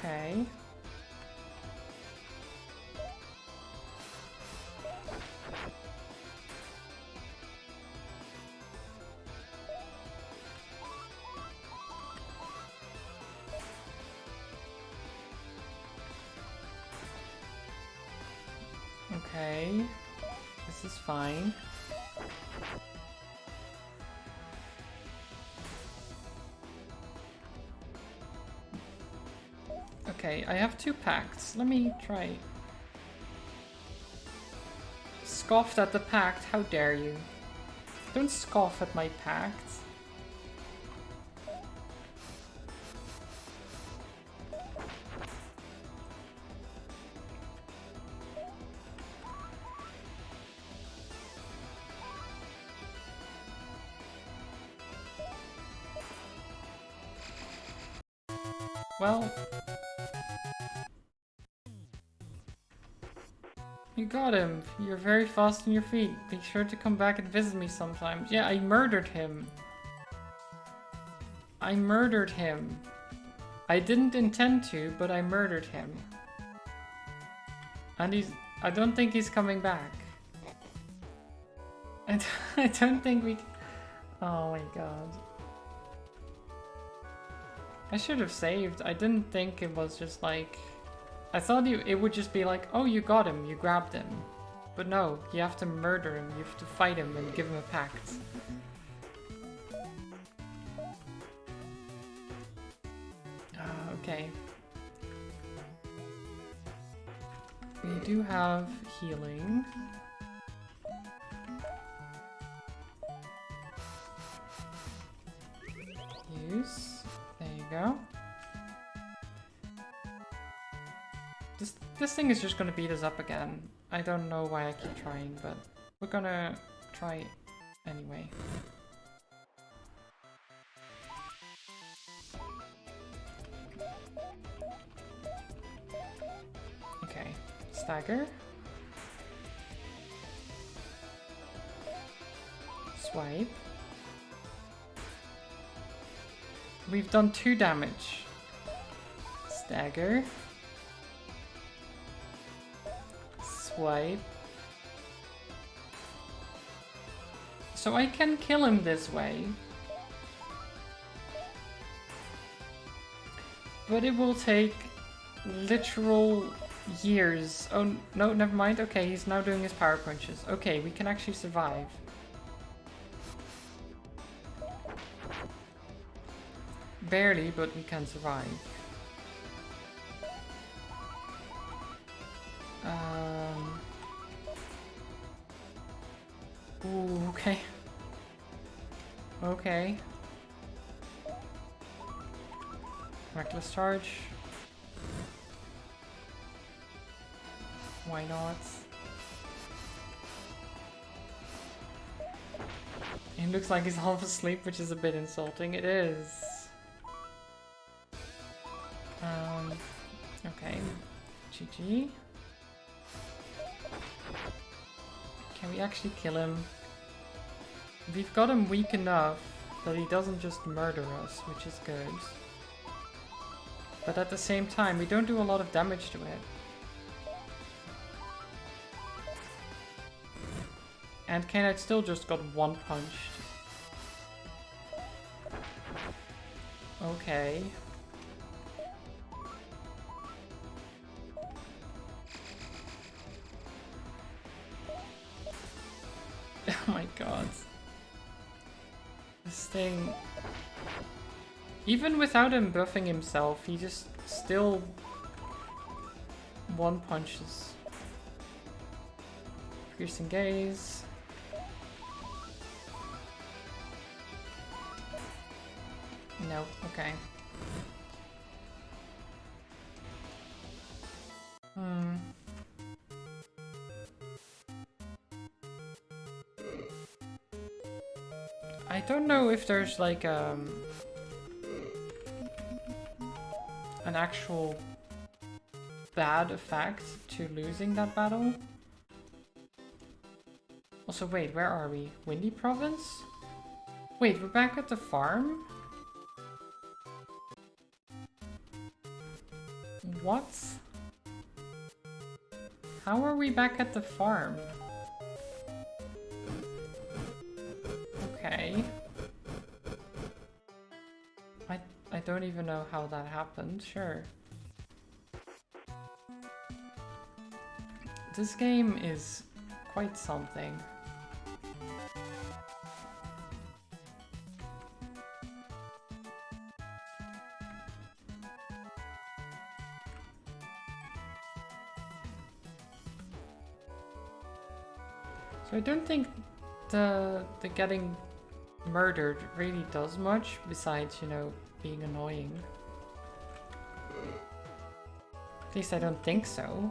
Okay. Okay, this is fine. Okay, I have 2 pacts. Let me try. Scoffed at the pact, how dare you? Don't scoff at my pacts. Well, you got him. You're very fast on your feet. Be sure to come back and visit me sometimes. Yeah, I murdered him. I murdered him. I didn't intend to, but I murdered him. And I don't think he's coming back. I don't think we... Oh my god. I should have saved. I didn't think it was just like... I thought it would just be like, oh, you got him, you grabbed him. But no, you have to murder him, you have to fight him and give him a pact. Okay. We do have healing. Use. There you go. This thing is just gonna beat us up again. I don't know why I keep trying, but we're gonna try anyway. Okay, stagger. Swipe. We've done 2 damage. Stagger. Swipe. So I can kill him this way. But it will take literal years. Oh, no, never mind. Okay, he's now doing his power punches. Okay, we can actually survive. Barely, but we can survive. Ooh, okay. Okay. Reckless charge. Why not? It looks like he's half asleep, which is a bit insulting. It is. Okay. GG. Can we actually kill him? We've got him weak enough that he doesn't just murder us, which is good. But at the same time, we don't do a lot of damage to it. And Kainite still just got 1 punched. Okay. Oh my god. This thing... Even without him buffing himself, he just still 1 punches. Piercing gaze. No, okay. I don't know if there's like an actual bad effect to losing that battle. Also, wait, where are we? Windy Province? Wait, we're back at the farm? What? How are we back at the farm? Okay. I don't even know how that happened, sure. This game is quite something. So I don't think the getting murdered really does much besides, you know, being annoying. At least I don't think so.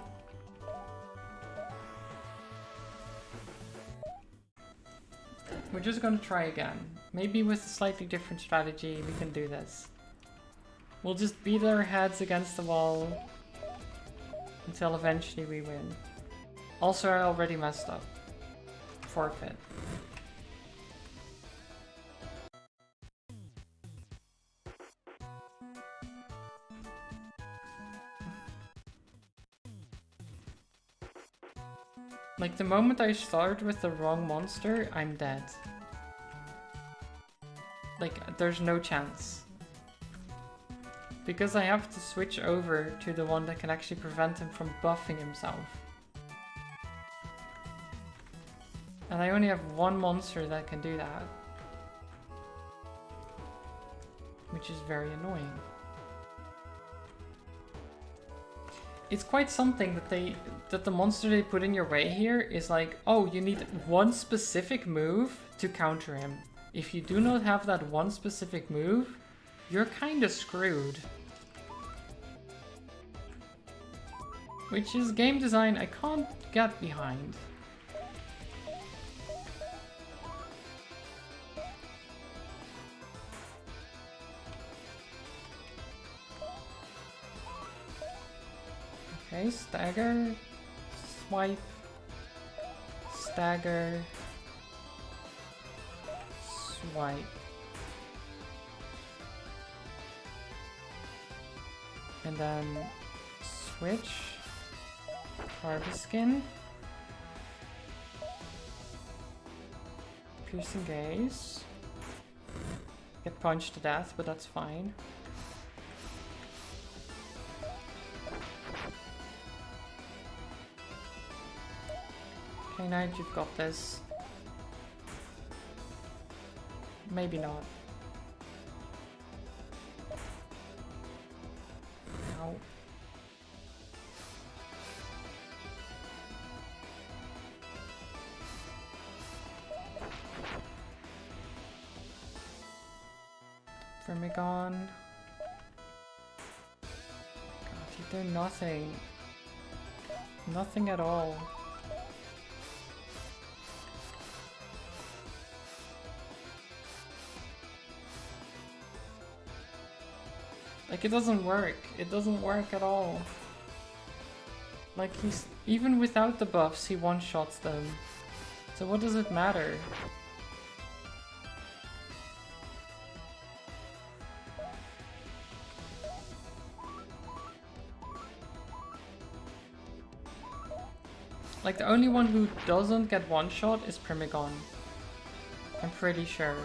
We're just gonna try again. Maybe with a slightly different strategy we can do this. We'll just beat our heads against the wall until eventually we win. Also, I already messed up. Forfeit. Like, the moment I start with the wrong monster, I'm dead. Like, there's no chance. Because I have to switch over to the one that can actually prevent him from buffing himself. And I only have one monster that can do that. Which is very annoying. It's quite something that the monster they put in your way here is like, oh, you need one specific move to counter him. If you do not have that one specific move, you're kinda screwed. Which is game design I can't get behind. Okay, stagger, swipe, stagger, swipe. And then switch, harvest skin, piercing gaze, get punched to death, but that's fine. Okay, Knight, you've got this. Maybe not. Ow. Firmigon. God, you do nothing. Nothing at all. Like, it doesn't work. It doesn't work at all. Like, he's... even without the buffs, he one-shots them. So what does it matter? Like, the only one who doesn't get one-shot is Primigon. I'm pretty sure.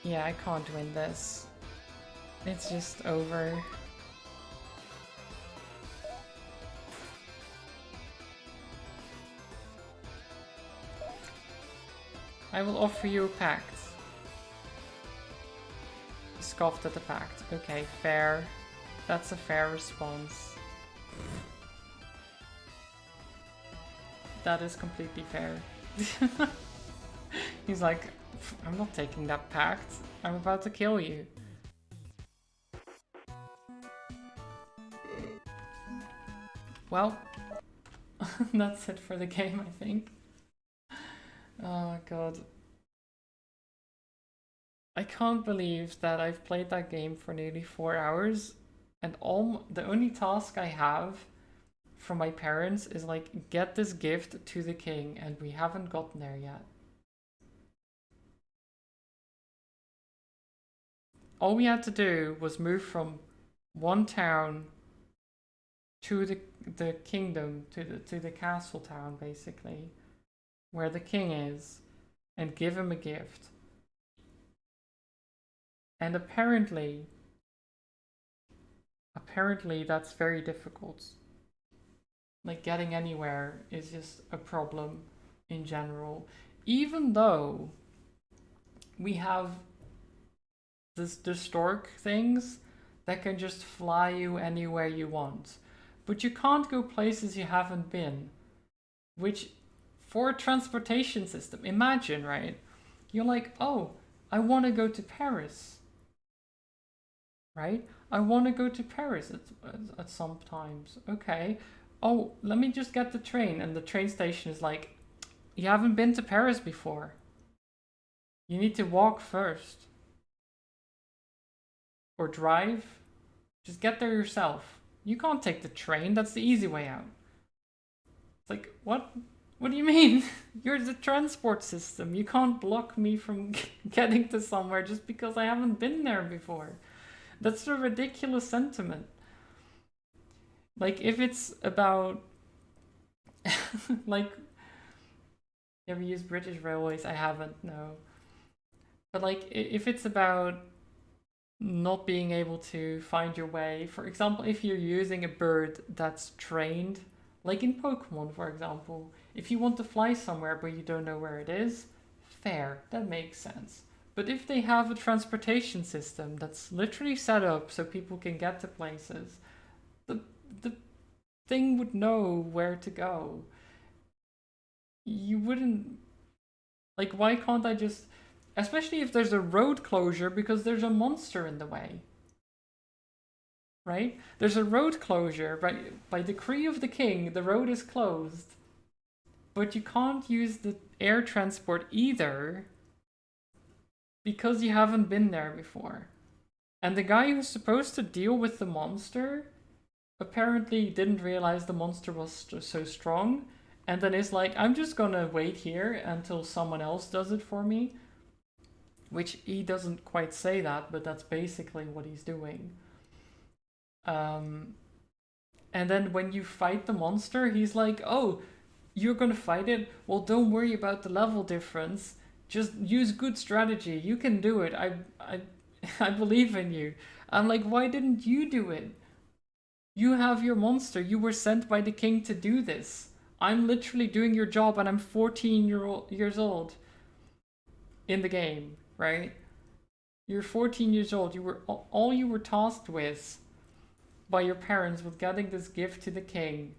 Yeah, I can't win this. It's just over. I will offer you a pact. Scoffed at the pact. Okay, fair. That's a fair response. That is completely fair. He's like, I'm not taking that pact. I'm about to kill you. Well, that's it for the game, I think. Oh my god. I can't believe that I've played that game for nearly 4 hours and the only task I have from my parents is like, get this gift to the king, and we haven't gotten there yet. All we had to do was move from one town to the kingdom, to the castle town, basically, where the king is. and give him a gift. And apparently that's very difficult. Like getting anywhere is just a problem in general. Even though we have the stork things that can just fly you anywhere you want. But you can't go places you haven't been. Which, for a transportation system, imagine, right? You're like, oh, I want to go to Paris. Right? I want to go to Paris at some times. Okay. Oh, let me just get the train. And the train station is like, you haven't been to Paris before. You need to walk first. Or drive. Just get there yourself. You can't take the train. That's the easy way out. It's like, what? What do you mean? You're the transport system. You can't block me from getting to somewhere just because I haven't been there before. That's a ridiculous sentiment. Like, if it's about... like... You ever used British Railways? I haven't, no. But like, if it's about not being able to find your way, for example, if you're using a bird that's trained, like in Pokemon, for example, if you want to fly somewhere but you don't know where it is, fair, that makes sense. But if they have a transportation system that's literally set up so people can get to places, the thing would know where to go. You wouldn't... Like, why can't I just... Especially if there's a road closure because there's a monster in the way. Right? There's a road closure. By decree of the king, the road is closed. But you can't use the air transport either because you haven't been there before. And the guy who's supposed to deal with the monster apparently didn't realize the monster was so strong, and then is like, I'm just gonna wait here until someone else does it for me. Which he doesn't quite say that, but that's basically what he's doing. And then when you fight the monster, he's like, oh, you're gonna fight it? Well, don't worry about the level difference. Just use good strategy. You can do it. I believe in you. I'm like, why didn't you do it? You have your monster. You were sent by the king to do this. I'm literally doing your job and I'm 14 years old in the game, right? You're 14 years old. All you were tasked with by your parents was getting this gift to the king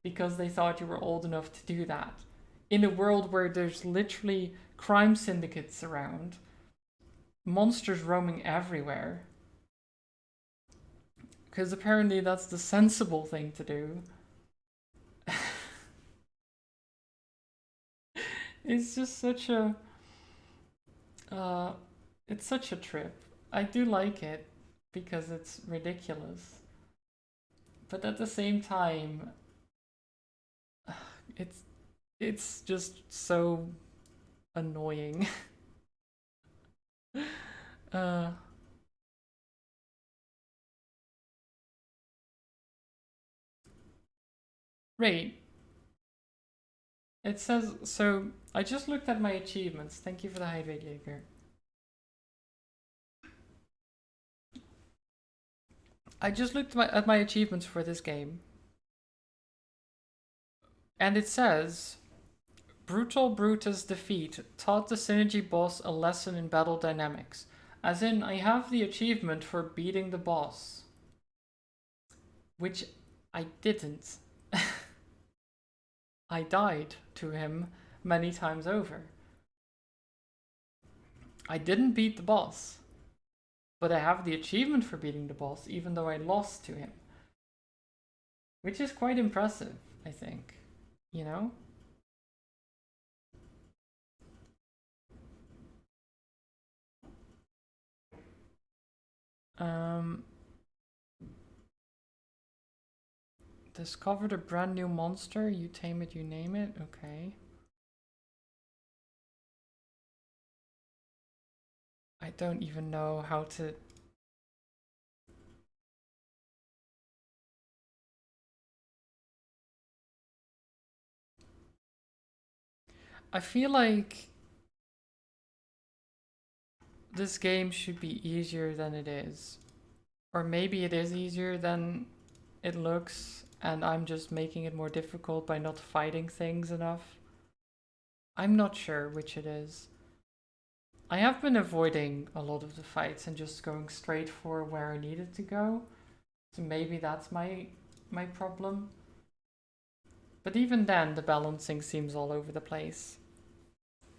because they thought you were old enough to do that. In a world where there's literally crime syndicates around, monsters roaming everywhere. Because apparently that's the sensible thing to do. It's just such a... it's such a trip. I do like it because it's ridiculous. But at the same time, it's just so annoying. Right. It says, so I just looked at my achievements. Thank you for the hydrate, Jaeger. I just looked at my achievements for this game. And it says, Brutal Brutus defeat taught the Synergy boss a lesson in battle dynamics. As in, I have the achievement for beating the boss. Which I didn't. I died to him many times over. I didn't beat the boss. But I have the achievement for beating the boss, even though I lost to him. Which is quite impressive, I think. You know? Discovered a brand new monster. You tame it, you name it. Okay. I don't even know how to... I feel like this game should be easier than it is. Or maybe it is easier than it looks, and I'm just making it more difficult by not fighting things enough. I'm not sure which it is. I have been avoiding a lot of the fights and just going straight for where I needed to go. So maybe that's my problem. But even then, the balancing seems all over the place.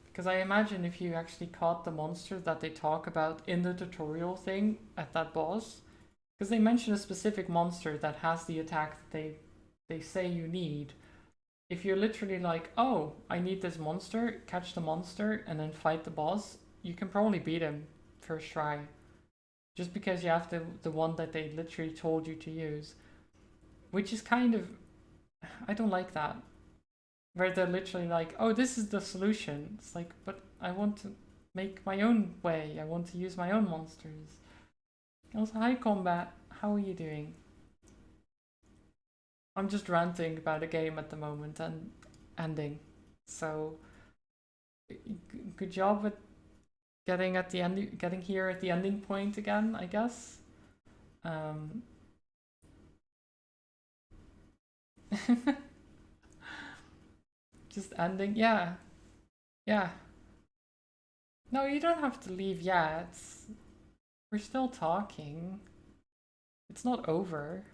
Because I imagine if you actually caught the monster that they talk about in the tutorial thing at that boss, because they mention a specific monster that has the attack that they say you need. If you're literally like, oh, I need this monster, catch the monster, and then fight the boss, you can probably beat him first try. Just because you have the one that they literally told you to use. Which is kind of... I don't like that. Where they're literally like, oh, this is the solution. It's like, but I want to make my own way. I want to use my own monsters. Also, hi Combat, how are you doing? I'm just ranting about a game at the moment and ending. So, good job with getting at the end, getting here at the ending point again, I guess. Just ending, yeah, yeah. No, you don't have to leave yet. We're still talking. It's not over.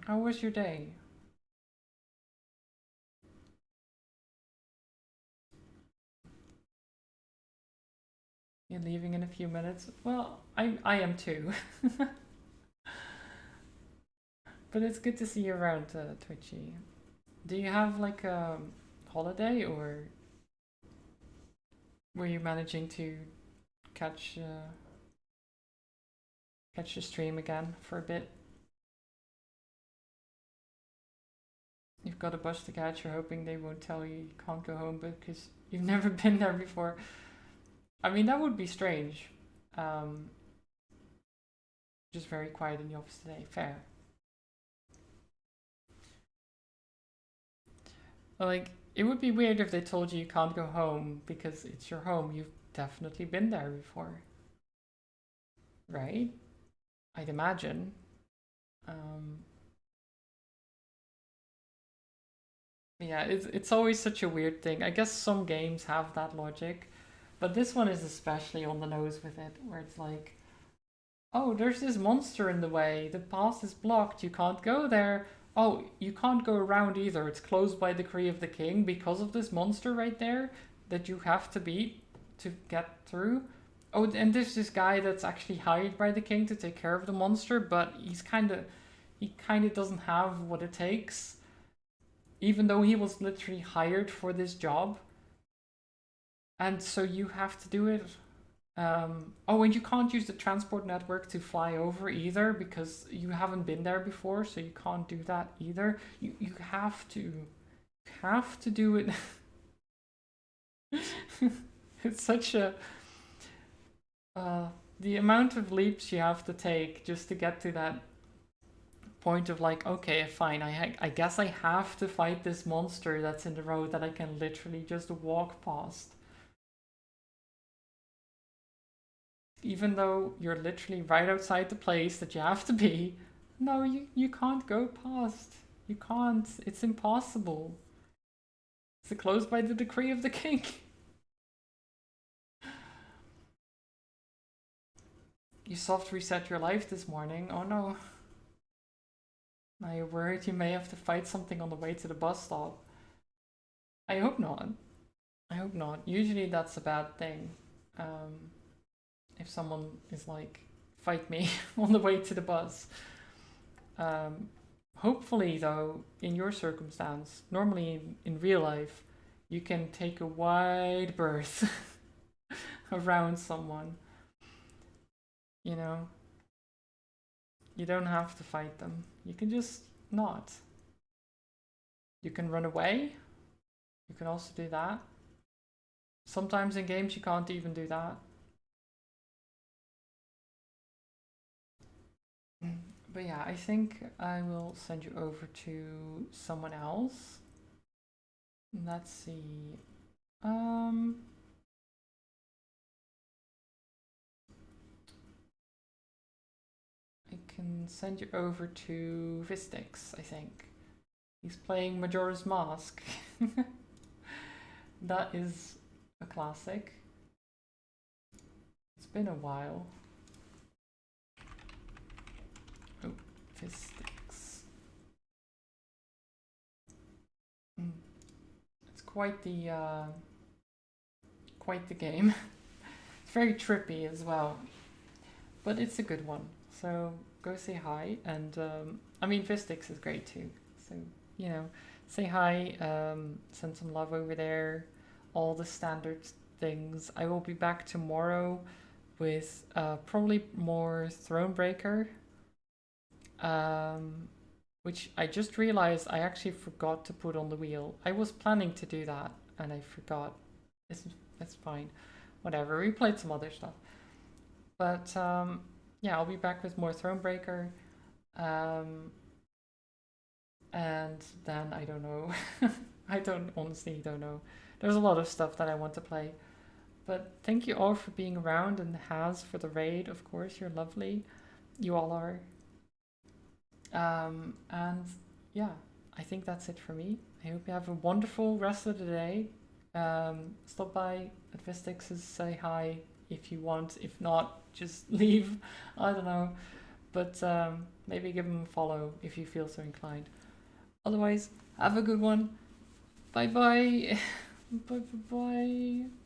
How was your day? You're leaving in a few minutes? Well, I am too. But it's good to see you around, Twitchy. Do you have like a holiday, or were you managing to catch catch the stream again for a bit? You've got a bus to catch, you're hoping they won't tell you you can't go home because you've never been there before. I mean, that would be strange. Just very quiet in the office today. Fair. Like, it would be weird if they told you you can't go home because it's your home. You've definitely been there before. Right? I'd imagine. Yeah, it's always such a weird thing. I guess some games have that logic, but this one is especially on the nose with it, where it's like, oh, there's this monster in the way. The path is blocked. You can't go there. Oh, you can't go around either. It's closed by decree of the king because of this monster right there that you have to beat to get through. Oh, and there's this guy that's actually hired by the king to take care of the monster, but he kind of doesn't have what it takes, even though he was literally hired for this job. And so you have to do it. Oh, and you can't use the transport network to fly over either because you haven't been there before, so you can't do that either. You have to do it. It's such a the amount of leaps you have to take just to get to that point of like, okay, fine, I guess I have to fight this monster that's in the road that I can literally just walk past. Even though you're literally right outside the place that you have to be, no, you can't go past. You can't. It's impossible. It's closed by the decree of the king. You soft reset your life this morning. Oh no. Now you're worried you may have to fight something on the way to the bus stop. I hope not. I hope not. Usually that's a bad thing. If someone is like, fight me on the way to the bus. Hopefully, though, in your circumstance, normally in real life, you can take a wide berth around someone. You know? You don't have to fight them. You can just not. You can run away. You can also do that. Sometimes in games you can't even do that. But yeah, I think I will send you over to someone else. Let's see. I can send you over to Vistix, I think. He's playing Majora's Mask. That is a classic. It's been a while. Oh, Vistix. It's quite the game. It's very trippy as well, but it's a good one. So go say hi, and I mean Vistix is great too. So you know, say hi, send some love over there, all the standard things. I will be back tomorrow with probably more Thronebreaker, which I just realized I actually forgot to put on the wheel. I was planning to do that and I forgot. It's fine, whatever. We played some other stuff, but yeah, I'll be back with more Thronebreaker. And then I don't know. I honestly don't know. There's a lot of stuff that I want to play. But thank you all for being around, and Has for the raid, of course, you're lovely. You all are. And yeah, I think that's it for me. I hope you have a wonderful rest of the day. Stop by at Vistix's, say hi if you want. If not, just leave. I don't know. But maybe give him a follow if you feel so inclined. Otherwise, have a good one. Bye bye. Bye bye bye.